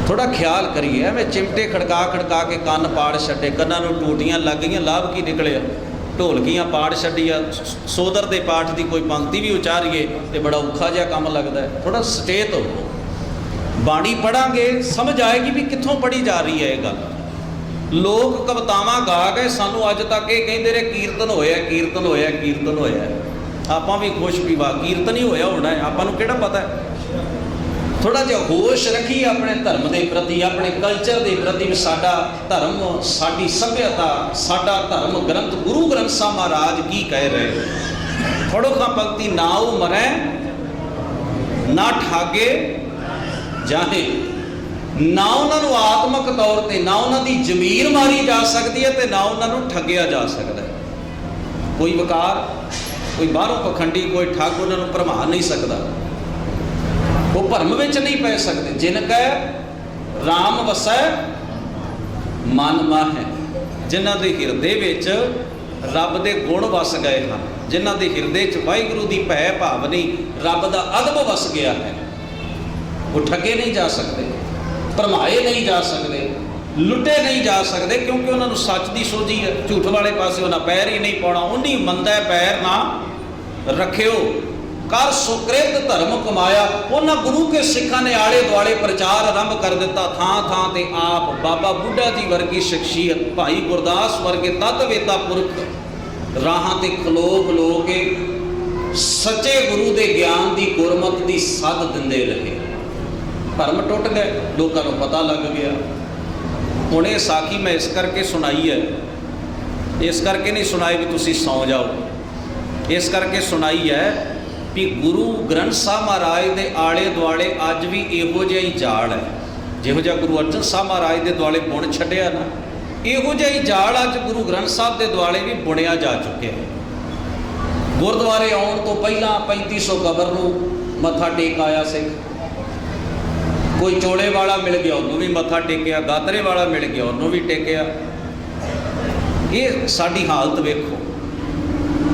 ਥੋੜਾ ਖਿਆਲ ਕਰੀਏ। ਐਵੇਂ ਚਿਮਟੇ ਖੜਕਾ ਕੇ ਕੰਨ ਪਾੜ ਛੱਡੇ, ਕੰਨਾਂ ਨੂੰ ਟੂਟੀਆਂ ਲੱਗ ਗਈਆਂ, ਲਾਭ ਕੀ ਨਿਕਲਿਆ? ਢੋਲਕੀਆਂ ਪਾੜ ਛੱਡੀਆਂ, ਸੋਦਰ ਦੇ ਪਾਠ ਦੀ ਕੋਈ ਪੰਕਤੀ ਵੀ ਉਚਾਰੀਏ ਤੇ ਬੜਾ ਔਖਾ ਜਿਹਾ ਕੰਮ ਲੱਗਦਾ ਹੈ। ਥੋੜਾ ਸੁਚੇਤ ਹੋਵੋ। ਬਾਣੀ ਪੜਾਂਗੇ ਸਮਝ ਆਏਗੀ ਵੀ ਕਿੱਥੋਂ ਪੜ੍ਹੀ ਜਾ ਰਹੀ ਹੈ ਇਹ ਗੱਲ। ਲੋਕ ਕਵਿਤਾਵਾਂ ਗਾ ਕੇ ਸਾਨੂੰ ਅੱਜ ਤੱਕ ਇਹ ਕਹਿੰਦੇ ਰਹੇ ਕੀਰਤਨ ਹੋਇਆ, ਕੀਰਤਨ ਹੋਇਆ, ਕੀਰਤਨ ਹੋਇਆ। ਆਪਾਂ ਵੀ ਖੁਸ਼ ਵੀ ਵਾਹ ਕੀਰਤਨ ਹੀ ਹੋਇਆ ਹੋਣਾ ਹੈ, ਆਪਾਂ ਨੂੰ ਕਿਹੜਾ ਪਤਾ ਹੈ। ਥੋੜਾ ਜਿਹਾ ਹੋਸ਼ ਰੱਖੀਏ ਆਪਣੇ ਧਰਮ ਦੇ ਪ੍ਰਤੀ, ਆਪਣੇ ਕਲਚਰ ਦੇ ਪ੍ਰਤੀ ਵੀ ਸਾਡਾ ਧਰਮ, ਸਾਡੀ ਸੱਭਿਅਤਾ, ਸਾਡਾ ਧਰਮ ਗ੍ਰੰਥ ਗੁਰੂ ਗ੍ਰੰਥ ਸਾਹਿਬ ਮਹਾਰਾਜ ਕੀ ਕਹਿ ਰਹੇ। ਫੜੋ ਖਾਂ ਪੰਕਤੀ, ਨਾ ਉਹ ਮਰੈ ਨਾ ਠਾਗੇ ਜਾਹੇ। ਨਾ ਉਹਨਾਂ ਨੂੰ ਆਤਮਕ ਤੌਰ ਤੇ, ਨਾ ਉਹਨਾਂ ਦੀ ਜ਼ਮੀਰ ਮਾਰੀ ਜਾ ਸਕਦੀ ਹੈ, ਤੇ ਨਾ ਉਹਨਾਂ ਨੂੰ ਠੱਗਿਆ ਜਾ ਸਕਦਾ ਹੈ। ਕੋਈ ਵਕਾਰ, ਕੋਈ ਬਾਹਰੋਂ ਪਖੰਡੀ, ਕੋਈ ਠੱਗ ਉਹਨਾਂ ਨੂੰ ਭਰਮਾ ਨਹੀਂ ਸਕਦਾ। ਉਹ ਭਰਮ ਵਿੱਚ ਨਹੀਂ ਪੈ ਸਕਦੇ। ਜਿਨ ਕੈ ਰਾਮ ਵਸੈ ਮਨ ਮਾਹੈ। ਜਿਨ੍ਹਾਂ ਦੇ ਹਿਰਦੇ ਵਿੱਚ ਰੱਬ ਦੇ ਗੁਣ ਵਸ ਗਏ ਹਨ, ਜਿਨ੍ਹਾਂ ਦੇ ਹਿਰਦੇ 'ਚ ਵਾਹਿਗੁਰੂ ਦੀ ਭੈ ਭਾਵਨੀ, ਰੱਬ ਦਾ ਅਦਬ ਵਸ ਗਿਆ ਹੈ, ਉਹ ਠੱਗੇ ਨਹੀਂ ਜਾ ਸਕਦੇ, ਭਰਮਾਏ ਨਹੀਂ ਜਾ ਸਕਦੇ, ਲੁੱਟੇ ਨਹੀਂ ਜਾ ਸਕਦੇ, ਕਿਉਂਕਿ ਉਹਨਾਂ ਨੂੰ ਸੱਚ ਦੀ ਸੋਝੀ ਹੈ। ਝੂਠ ਵਾਲੇ ਪਾਸੇ ਉਹਨਾਂ ਪੈਰ ਹੀ ਨਹੀਂ ਪਾਉਣਾ। ਉਹਨੀ ਮੰਦਾ ਪੈਰ ਨਾ ਰੱਖਿਓ, ਕਰ ਸੁਕ੍ਰਿਤ ਧਰਮ ਕਮਾਇਆ। ਉਹਨਾਂ ਗੁਰੂ ਕੇ ਸਿੱਖਾਂ ਨੇ ਆਲੇ ਦੁਆਲੇ ਪ੍ਰਚਾਰ ਆਰੰਭ ਕਰ ਦਿੱਤਾ। ਥਾਂ ਥਾਂ ਤੇ ਆਪ ਬਾਬਾ ਬੁੱਢਾ ਜੀ ਵਰਗੀ ਸ਼ਖਸੀਅਤ, ਭਾਈ ਗੁਰਦਾਸ ਵਰਗੇ ਤਤਵੇਤਾ ਪੁਰਖ ਰਾਹਾਂ ਤੇ ਖਲੋ ਕੇ ਸੱਚੇ ਗੁਰੂ ਦੇ ਗਿਆਨ ਦੀ, ਗੁਰਮਤਿ ਦੀ ਸੱਦ ਦਿੰਦੇ ਰਹੇ। ਭਰਮ ਟੁੱਟ ਗਏ, ਲੋਕਾਂ ਨੂੰ ਪਤਾ ਲੱਗ ਗਿਆ। ਹੁਣ ਇਹ ਸਾਖੀ ਮੈਂ ਇਸ ਕਰਕੇ ਸੁਣਾਈ ਹੈ, ਇਸ ਕਰਕੇ ਨਹੀਂ ਸੁਣਾਈ ਵੀ ਤੁਸੀਂ ਸੌਂ ਜਾਓ, ਇਸ ਕਰਕੇ ਸੁਣਾਈ ਹੈ ਵੀ ਗੁਰੂ ਗ੍ਰੰਥ ਸਾਹਿਬ ਮਹਾਰਾਜ ਦੇ ਆਲੇ ਦੁਆਲੇ ਅੱਜ ਵੀ ਇਹੋ ਜਿਹਾ ਹੀ ਜਾਲ ਹੈ। ਜਿਹੋ ਜਿਹਾ ਗੁਰੂ ਅਰਜਨ ਸਾਹਿਬ ਮਹਾਰਾਜ ਦੇ ਦੁਆਲੇ ਬੁਣ ਛੱਡਿਆ ਨਾ, ਇਹੋ ਜਿਹਾ ਹੀ ਜਾਲ ਅੱਜ ਗੁਰੂ ਗ੍ਰੰਥ ਸਾਹਿਬ ਦੇ ਦੁਆਲੇ ਵੀ ਬੁਣਿਆ ਜਾ ਚੁੱਕਿਆ ਹੈ। ਗੁਰਦੁਆਰੇ ਆਉਣ ਤੋਂ ਪਹਿਲਾਂ 3500 ਕਬਰ ਨੂੰ ਮੱਥਾ ਟੇਕ ਆਇਆ ਸੀ। ਕੋਈ ਚੋਲੇ ਵਾਲਾ ਮਿਲ ਗਿਆ, ਉਹਨੂੰ ਵੀ ਮੱਥਾ ਟੇਕਿਆ, ਗਾਤਰੇ ਵਾਲਾ ਮਿਲ ਗਿਆ, ਉਹਨੂੰ ਵੀ ਟੇਕਿਆ। ਇਹ ਸਾਡੀ ਹਾਲਤ ਵੇਖੋ।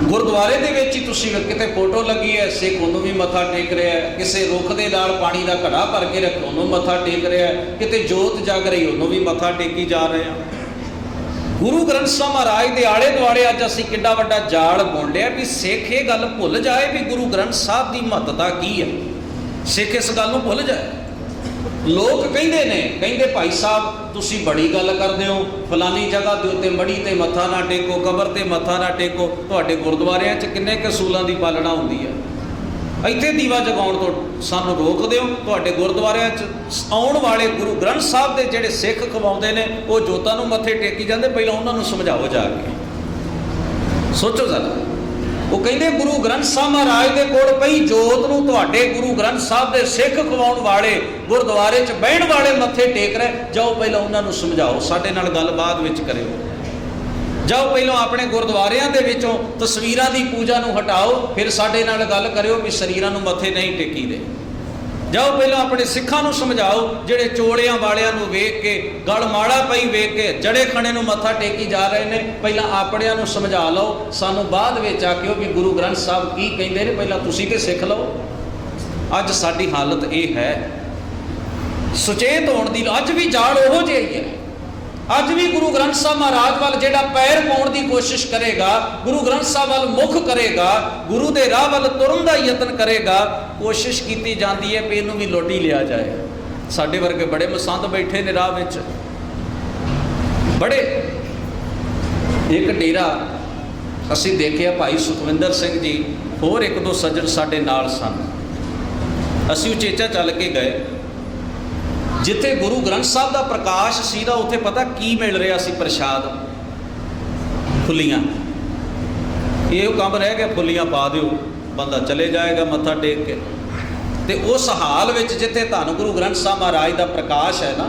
ਗੁਰਦੁਆਰੇ ਦੇ ਵਿੱਚ ਹੀ ਤੁਸੀਂ ਕਿਤੇ ਫੋਟੋ ਲੱਗੀ ਹੈ, ਸਿੱਖ ਉਹਨੂੰ ਵੀ ਮੱਥਾ ਟੇਕ ਰਿਹਾ ਹੈ। ਕਿਸੇ ਰੁੱਖ ਦੇ ਨਾਲ ਪਾਣੀ ਦਾ ਘੜਾ ਭਰ ਕੇ ਰੱਖੋ, ਉਹਨੂੰ ਮੱਥਾ ਟੇਕ ਰਿਹਾ ਹੈ। ਕਿਤੇ ਜੋਤ ਜਗ ਰਹੀ, ਉਹਨੂੰ ਵੀ ਮੱਥਾ ਟੇਕੀ ਜਾ ਰਹੇ ਹਾਂ। ਗੁਰੂ ਗ੍ਰੰਥ ਸਾਹਿਬ ਮਹਾਰਾਜ ਦੇ ਆਲੇ ਦੁਆਲੇ ਅੱਜ ਅਸੀਂ ਕਿੱਡਾ ਵੱਡਾ ਜਾਲ ਬੁਣ ਲਿਆ ਵੀ ਸਿੱਖ ਇਹ ਗੱਲ ਭੁੱਲ ਜਾਏ ਵੀ ਗੁਰੂ ਗ੍ਰੰਥ ਸਾਹਿਬ ਦੀ ਮਹੱਤਤਾ ਕੀ ਹੈ। ਸਿੱਖ ਇਸ ਗੱਲ ਨੂੰ ਭੁੱਲ ਜਾਏ। ਲੋਕ ਕਹਿੰਦੇ ਭਾਈ ਸਾਹਿਬ ਤੁਸੀਂ ਬੜੀ ਗੱਲ ਕਰਦੇ ਹੋ, ਫਲਾਨੀ ਜਗ੍ਹਾ ਦੇ ਉੱਤੇ ਮੜੀ ਤੇ ਮੱਥਾ ਨਾ ਟੇਕੋ, ਕਬਰ ਤੇ ਮੱਥਾ ਨਾ ਟੇਕੋ। ਤੁਹਾਡੇ ਗੁਰਦੁਆਰਿਆਂ 'ਚ ਕਿੰਨੇ ਕੁ ਅਸੂਲਾਂ ਦੀ ਪਾਲਣਾ ਹੁੰਦੀ ਹੈ। ਇੱਥੇ ਦੀਵਾ ਜਗਾਉਣ ਤੋਂ ਸਾਨੂੰ ਰੋਕ ਦਿਓ। ਤੁਹਾਡੇ ਗੁਰਦੁਆਰਿਆਂ 'ਚ ਆਉਣ ਵਾਲੇ ਗੁਰੂ ਗ੍ਰੰਥ ਸਾਹਿਬ ਦੇ ਜਿਹੜੇ ਸਿੱਖ ਖਵਾਉਂਦੇ ਨੇ, ਉਹ ਜੋਤਾਂ ਨੂੰ ਮੱਥੇ ਟੇਕੀ ਜਾਂਦੇ, ਪਹਿਲਾਂ ਉਹਨਾਂ ਨੂੰ ਸਮਝਾਓ ਜਾ ਕੇ। ਸੋਚੋ ਜ਼ਰਾ। ਉਹ ਕਹਿੰਦੇ ਗੁਰੂ ਗ੍ਰੰਥ ਸਾਹਿਬ ਮਹਾਰਾਜ ਦੇ ਕੋਲ ਪਈ ਜੋਤ ਨੂੰ ਤੁਹਾਡੇ ਗੁਰੂ ਗ੍ਰੰਥ ਸਾਹਿਬ ਦੇ ਸਿੱਖ ਖਵਾਉਣ ਵਾਲੇ, ਗੁਰਦੁਆਰੇ 'ਚ ਬਹਿਣ ਵਾਲੇ ਮੱਥੇ ਟੇਕ ਰਹੇ। ਜਾਓ ਪਹਿਲਾਂ ਉਹਨਾਂ ਨੂੰ ਸਮਝਾਓ, ਸਾਡੇ ਨਾਲ ਗੱਲ ਬਾਅਦ ਵਿੱਚ ਕਰਿਓ। ਜਾਓ ਪਹਿਲਾਂ ਆਪਣੇ ਗੁਰਦੁਆਰਿਆਂ ਦੇ ਵਿੱਚੋਂ ਤਸਵੀਰਾਂ ਦੀ ਪੂਜਾ ਨੂੰ ਹਟਾਓ, ਫਿਰ ਸਾਡੇ ਨਾਲ ਗੱਲ ਕਰਿਓ ਵੀ ਸਰੀਰਾਂ ਨੂੰ ਮੱਥੇ ਨਹੀਂ ਟੇਕੀ ਦੇ। ਜਾਓ ਪਹਿਲਾਂ ਆਪਣੇ ਸਿੱਖਾਂ ਨੂੰ ਸਮਝਾਓ ਜਿਹੜੇ ਚੋਲਿਆਂ ਵਾਲਿਆਂ ਨੂੰ ਵੇਖ ਕੇ, ਗਲ ਮਾੜਾ ਪਈ ਵੇਖ ਕੇ ਜੜੇ ਖਣੇ ਨੂੰ ਮੱਥਾ ਟੇਕੀ ਜਾ ਰਹੇ ਨੇ। ਪਹਿਲਾਂ ਆਪਣਿਆਂ ਨੂੰ ਸਮਝਾ ਲਓ, ਸਾਨੂੰ ਬਾਅਦ ਵਿੱਚ ਆਖਿਓ ਵੀ ਗੁਰੂ ਗ੍ਰੰਥ ਸਾਹਿਬ ਕੀ ਕਹਿੰਦੇ ਨੇ, ਪਹਿਲਾਂ ਤੁਸੀਂ ਤੇ ਸਿੱਖ ਲਓ। ਅੱਜ ਸਾਡੀ ਹਾਲਤ ਇਹ ਹੈ। ਸੁਚੇਤ ਹੋਣ ਦੀ ਅੱਜ ਵੀ ਜਾਲ ਉਹੋ ਜਿਹਾ ਹੀ ਹੈ। ਅੱਜ ਵੀ ਗੁਰੂ ਗ੍ਰੰਥ ਸਾਹਿਬ ਮਹਾਰਾਜ ਵੱਲ ਜਿਹੜਾ ਪੈਰ ਪਾਉਣ ਦੀ ਕੋਸ਼ਿਸ਼ ਕਰੇਗਾ, ਗੁਰੂ ਗ੍ਰੰਥ ਸਾਹਿਬ ਵੱਲ ਮੁੱਖ ਕਰੇਗਾ, ਗੁਰੂ ਦੇ ਰਾਹ ਵੱਲ ਤੁਰਨ ਦਾ ਯਤਨ ਕਰੇਗਾ, ਕੋਸ਼ਿਸ਼ ਕੀਤੀ ਜਾਂਦੀ ਹੈ ਵੀ ਇਹਨੂੰ ਵੀ ਲੁੱਟ ਹੀ ਲਿਆ ਜਾਏ। ਸਾਡੇ ਵਰਗੇ ਬੜੇ ਮਸੰਦ ਬੈਠੇ ਨੇ ਰਾਹ ਵਿੱਚ, बड़े एक डेरा असी देखिया, भाई सुखविंदर सिंह जी होर एक दो सज्जन साडे नाल सन। असी उचेचा चल के गए, जिथे गुरु ग्रंथ साहब का प्रकाश सी ना, उत्थे पता की मिल रहा सी? प्रशाद, फुलियां। ये काम रह गया, फुलियां पा दिओ, बंदा चले जाएगा मत्था टेक के। ते उस हाल विच जिथे धन गुरु ग्रंथ साहब महाराज का प्रकाश है ना,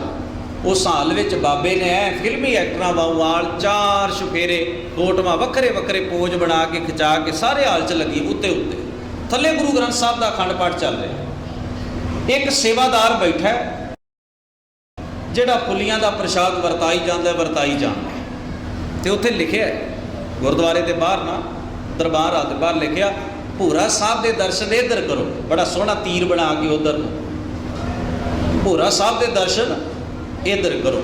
उस हाल विच बाबे ने फिल्मी एक्टरां वाल चार छुफेरे फोटोआं वक्रे वक्रे पोज बना के खिचा के सारे हाल च लगी, उत्ते उत्ते थले गुरु ग्रंथ साहब का अखंड पाठ चल रहा। एक सेवादार बैठा जिहड़ा फुलियां का प्रशाद वरताई जांदा ते उत्थे लिखिआ गुरुद्वारे के बाहर ना, दरबार हाल के बाहर लिखिआ, भूरा साहब के दर्शन इधर करो। बड़ा सोहना तीर बना के उधर, भूरा साहब के दर्शन इधर करो।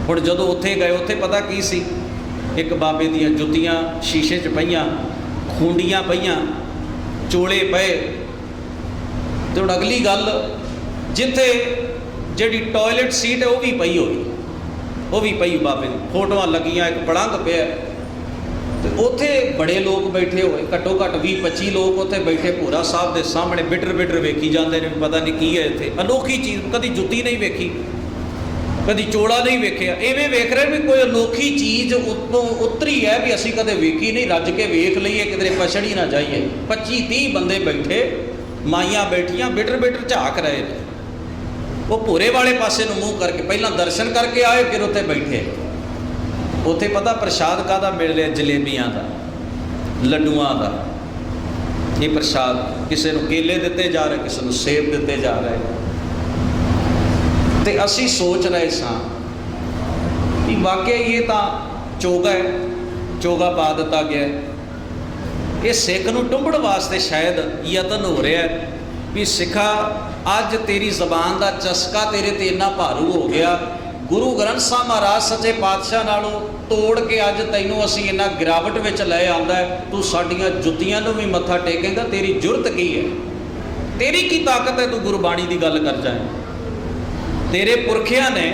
हुण जदों उत्थे गए, उत्थे पता की सी? एक बाबे दियां जुत्तियां शीशे च पईयां, खूंडियां पईयां, चोले पए। ते हुण अगली गल, जिथे जिहड़ी टॉयलेट सीट है वह भी पई होई, वो भी पई बाबे दी, फोटोआं लगियां, एक पलंग पिया। तो उत्थे बड़े लोग बैठे हुए, घट्टो घट्ट 20-25 लोग उत्थे बैठे भूरा साहब के सामने बिटर बिटर वेखी जाते हैं। पता नहीं की है इत्थे, अनोखी चीज़, कभी जुत्ती नहीं वेखी, कभी चोला नहीं वेखिया, इवें वेख रहे भी कोई अनोखी चीज़ उत्तों उतरी है भी असी कदे वेखी नहीं, रज के वेख लीए, किधरे पछड़ी ना जाइए। 25-30 बंदे बैठे, माइयां बैठियां, बिटर बिटर झाक रहे हैं। वो भूरे वाले पासे नूं मूँह करके पहला दर्शन करके आए, फिर उत्थे बैठे। उत्थे पता प्रशाद काहदा मिल रहा? जलेबियां का, लड्डुआं का। ये प्रशाद किसी नूं केले दिते जा रहे, किसी नूं सेब दिते जा रहे। तो असी सोच रहे सां कि वाकई ये तो चोगा है, चोगा पा दिता गया। ये सिख नूं टुंबड़ वास्ते शायद यतन हो रहा है भी सिखा अज तेरी जबान का चस्का तेरे ते इन्ना भारू हो गया, गुरु ग्रंथ साहब महाराज सच्चे पातशाह नालों तोड़ के अज तैनूं असी इन्ना गिरावट विच लै आंदा है, तू साडियां जुत्तियां नूं भी मत्था टेकेगा, तेरी जुरत की है? तेरी की ताकत है तू गुरबाणी की गल कर जाए? तेरे पुरखियां ने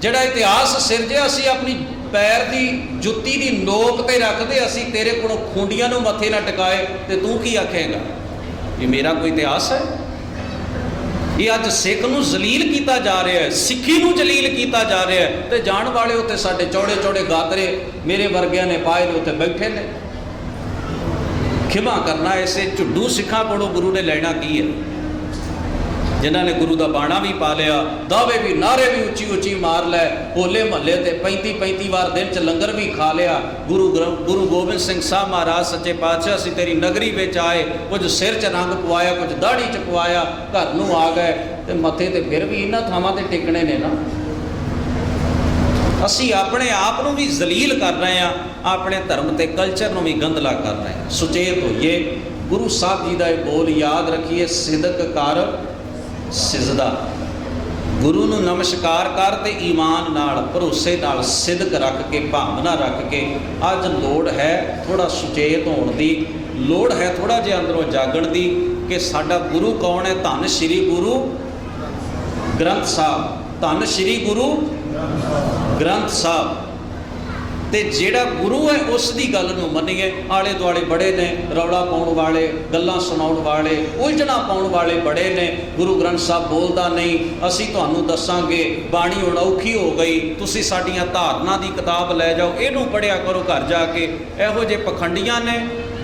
जिहड़ा इतिहास सिरजिया, असी अपनी पैर की जुत्ती की नोक ते रखते, असी तेरे कोलों खूंडियां नूं मत्थे ना टिकाए, तो तू की आखेगा? ये मेरा कोई इतिहास है? ये अज सिख नूं जलील किया जा रहा है, सिक्खी नूं जलील किया जा रहा है। तो जाण वाले उत्ते साडे चौड़े चौड़े गातरे मेरे वर्गियां ने पाए ने उत्ते बैठे ने। खिमा करना, ऐसे झुड्डू सिखा कोलों गुरु ने लेना की है? जिन्हों ने गुरु का बाणा भी पा लिया, दावे भी नारे भी उच्ची उच्ची मार लै, होले महल्ले ते 35-35 बार दिन च लंगर भी खा लिया। गुरु गोबिंद सिंह साहब महाराज सच्चे पातशाह असीं तेरी नगरी में आए, कुछ सिर च रंग पवाया, कुछ दाढ़ी च पवाया, घर नूं आ गए, तो मत्थे ते फिर भी इन्हां थावां ते टेकने ने ना। असी अपने आप नूं भी जलील कर रहे हैं, अपने धर्म ते कल्चर नूं भी गंदला कर रहे हैं। सुचेत होइए, गुरु साहब जी का बोल याद रखिए, सिदक कर सिजदा। गुरु नूं नमस्कार कर ते ईमान नाल, भरोसे नाल, सिदक रख के, भावना रख के। अज लोड़ है थोड़ा सुचेत होने की, लोड़ है थोड़ा जिहा अंदरों जागण की कि साडा गुरु कौन है? धन श्री गुरु ग्रंथ साहब, धन श्री गुरु ग्रंथ साहब। तो जेड़ा गुरु है उसकी गल नूं मन्नीए। आले दुआले बड़े ने रौला पाउण वाले, गल्लां सुनाउण वाले, उलझना पाउण वाले बड़े ने। गुरु ग्रंथ साहब बोलदा नहीं, असीं तुहानूं दस्सांगे, बाणी हुण औखी हो गई, तुसीं साडीआं धारना की किताब लै जाओ, इहनूं पढ़िया करो घर जाके। इहो जे पखंडियां ने,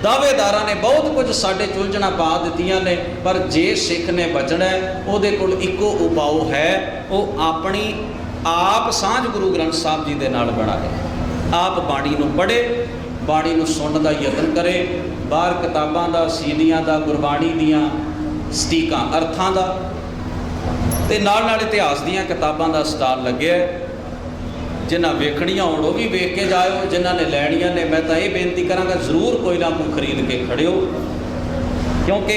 दावेदारां ने बहुत कुछ साडे चुलझना पा दित्तियां ने। पर जे सिख ने बचना है, उहदे कोल इक्को उपाउ है, वो अपनी आप सांझ गुरु ग्रंथ साहब जी दे नाल बनाए। आप बाणी नूं पढ़े, बाणी नूं सुनने का यतन करे, बाहर किताबां दा, सीडियां दा, गुरबाणी दियां सटीकां अर्थां दा ते नाल इतिहास दियां किताबां दा स्टाल लग्या। जिन्हां वेखणियां होण वो भी वेख के जाओ, जिन्हां ने लैणियां ने मैं तां ये बेनती करांगा जरूर कोई ना कोई खरीद के खड़िओ। क्योंकि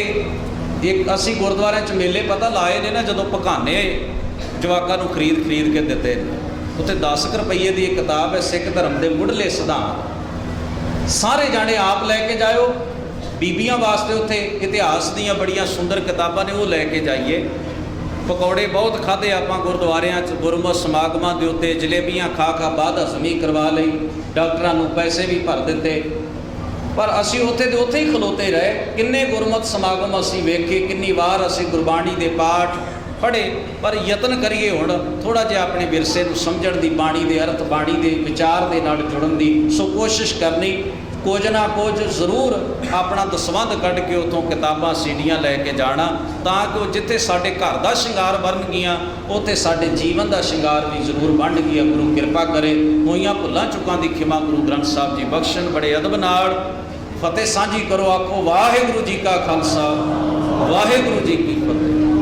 एक असीं गुरुद्वारिਆਂ 'ਚ मेले पता लाए ने ना, जदों पघाने जवाकां नूं खरीद के दित्ते, उत्थे 10 रुपये की एक किताब है, सिख धर्म के मुढ़ले सिद्धांत। सारे जाने आप लैके जाओ, बीबियां वास्ते उत्थे इतिहास दीयां बड़ियां सुंदर किताबां ने, वो लैके जाइए। ਪਕੌੜੇ ਬਹੁਤ ਖਾਧੇ ਆਪਾਂ ਗੁਰਦੁਆਰਿਆਂ 'ਚ ਗੁਰਮਤਿ ਸਮਾਗਮਾਂ ਦੇ ਉੱਤੇ, ਜਲੇਬੀਆਂ ਖਾ ਖਾ ਬਾਅਦ ਹਜ਼ਮੀ ਕਰਵਾ ਲਈ, ਡਾਕਟਰਾਂ ਨੂੰ ਪੈਸੇ ਵੀ ਭਰ ਦਿੱਤੇ, ਪਰ ਅਸੀਂ ਉੱਥੇ ਦੇ ਉੱਥੇ ਹੀ ਖਲੋਤੇ ਰਹੇ। ਕਿੰਨੇ ਗੁਰਮਤਿ ਸਮਾਗਮ ਅਸੀਂ ਵੇਖੇ, ਕਿੰਨੀ ਵਾਰ ਅਸੀਂ ਗੁਰਬਾਣੀ ਦੇ ਪਾਠ ਪੜ੍ਹੇ, ਪਰ ਯਤਨ ਕਰੀਏ ਹੁਣ ਥੋੜ੍ਹਾ ਜਿਹਾ ਆਪਣੇ ਵਿਰਸੇ ਨੂੰ ਸਮਝਣ ਦੀ, ਬਾਣੀ ਦੇ ਅਰਥ, ਬਾਣੀ ਦੇ ਵਿਚਾਰ ਦੇ ਨਾਲ ਜੁੜਨ ਦੀ। ਸੋ ਕੋਸ਼ਿਸ਼ ਕਰਨੀ, ਕੁਝ ਨਾ ਕੁਝ ਜ਼ਰੂਰ ਆਪਣਾ ਦਸਵੰਧ ਕੱਢ ਕੇ ਉੱਥੋਂ ਕਿਤਾਬਾਂ ਸੀਡੀਆਂ ਲੈ ਕੇ ਜਾਣਾ, ਤਾਂ ਕਿ ਉਹ ਜਿੱਥੇ ਸਾਡੇ ਘਰ ਦਾ ਸ਼ਿੰਗਾਰ ਬਣ ਗਈਆਂ, ਉੱਥੇ ਸਾਡੇ ਜੀਵਨ ਦਾ ਸ਼ਿੰਗਾਰ ਵੀ ਜ਼ਰੂਰ ਬਣ ਗਿਆ। ਗੁਰੂ ਕਿਰਪਾ ਕਰੇ, ਹੋਈਆਂ ਭੁੱਲਾਂ ਚੁੱਕਾਂ ਦੀ ਖਿਮਾ ਗੁਰੂ ਗ੍ਰੰਥ ਸਾਹਿਬ ਜੀ ਬਖਸ਼ਣ। ਬੜੇ ਅਦਬ ਨਾਲ ਫਤਿਹ ਸਾਂਝੀ ਕਰੋ, ਆਖੋ ਵਾਹਿਗੁਰੂ ਜੀ ਕਾ ਖਾਲਸਾ, ਵਾਹਿਗੁਰੂ ਜੀ ਕੀ ਫਤਿਹ।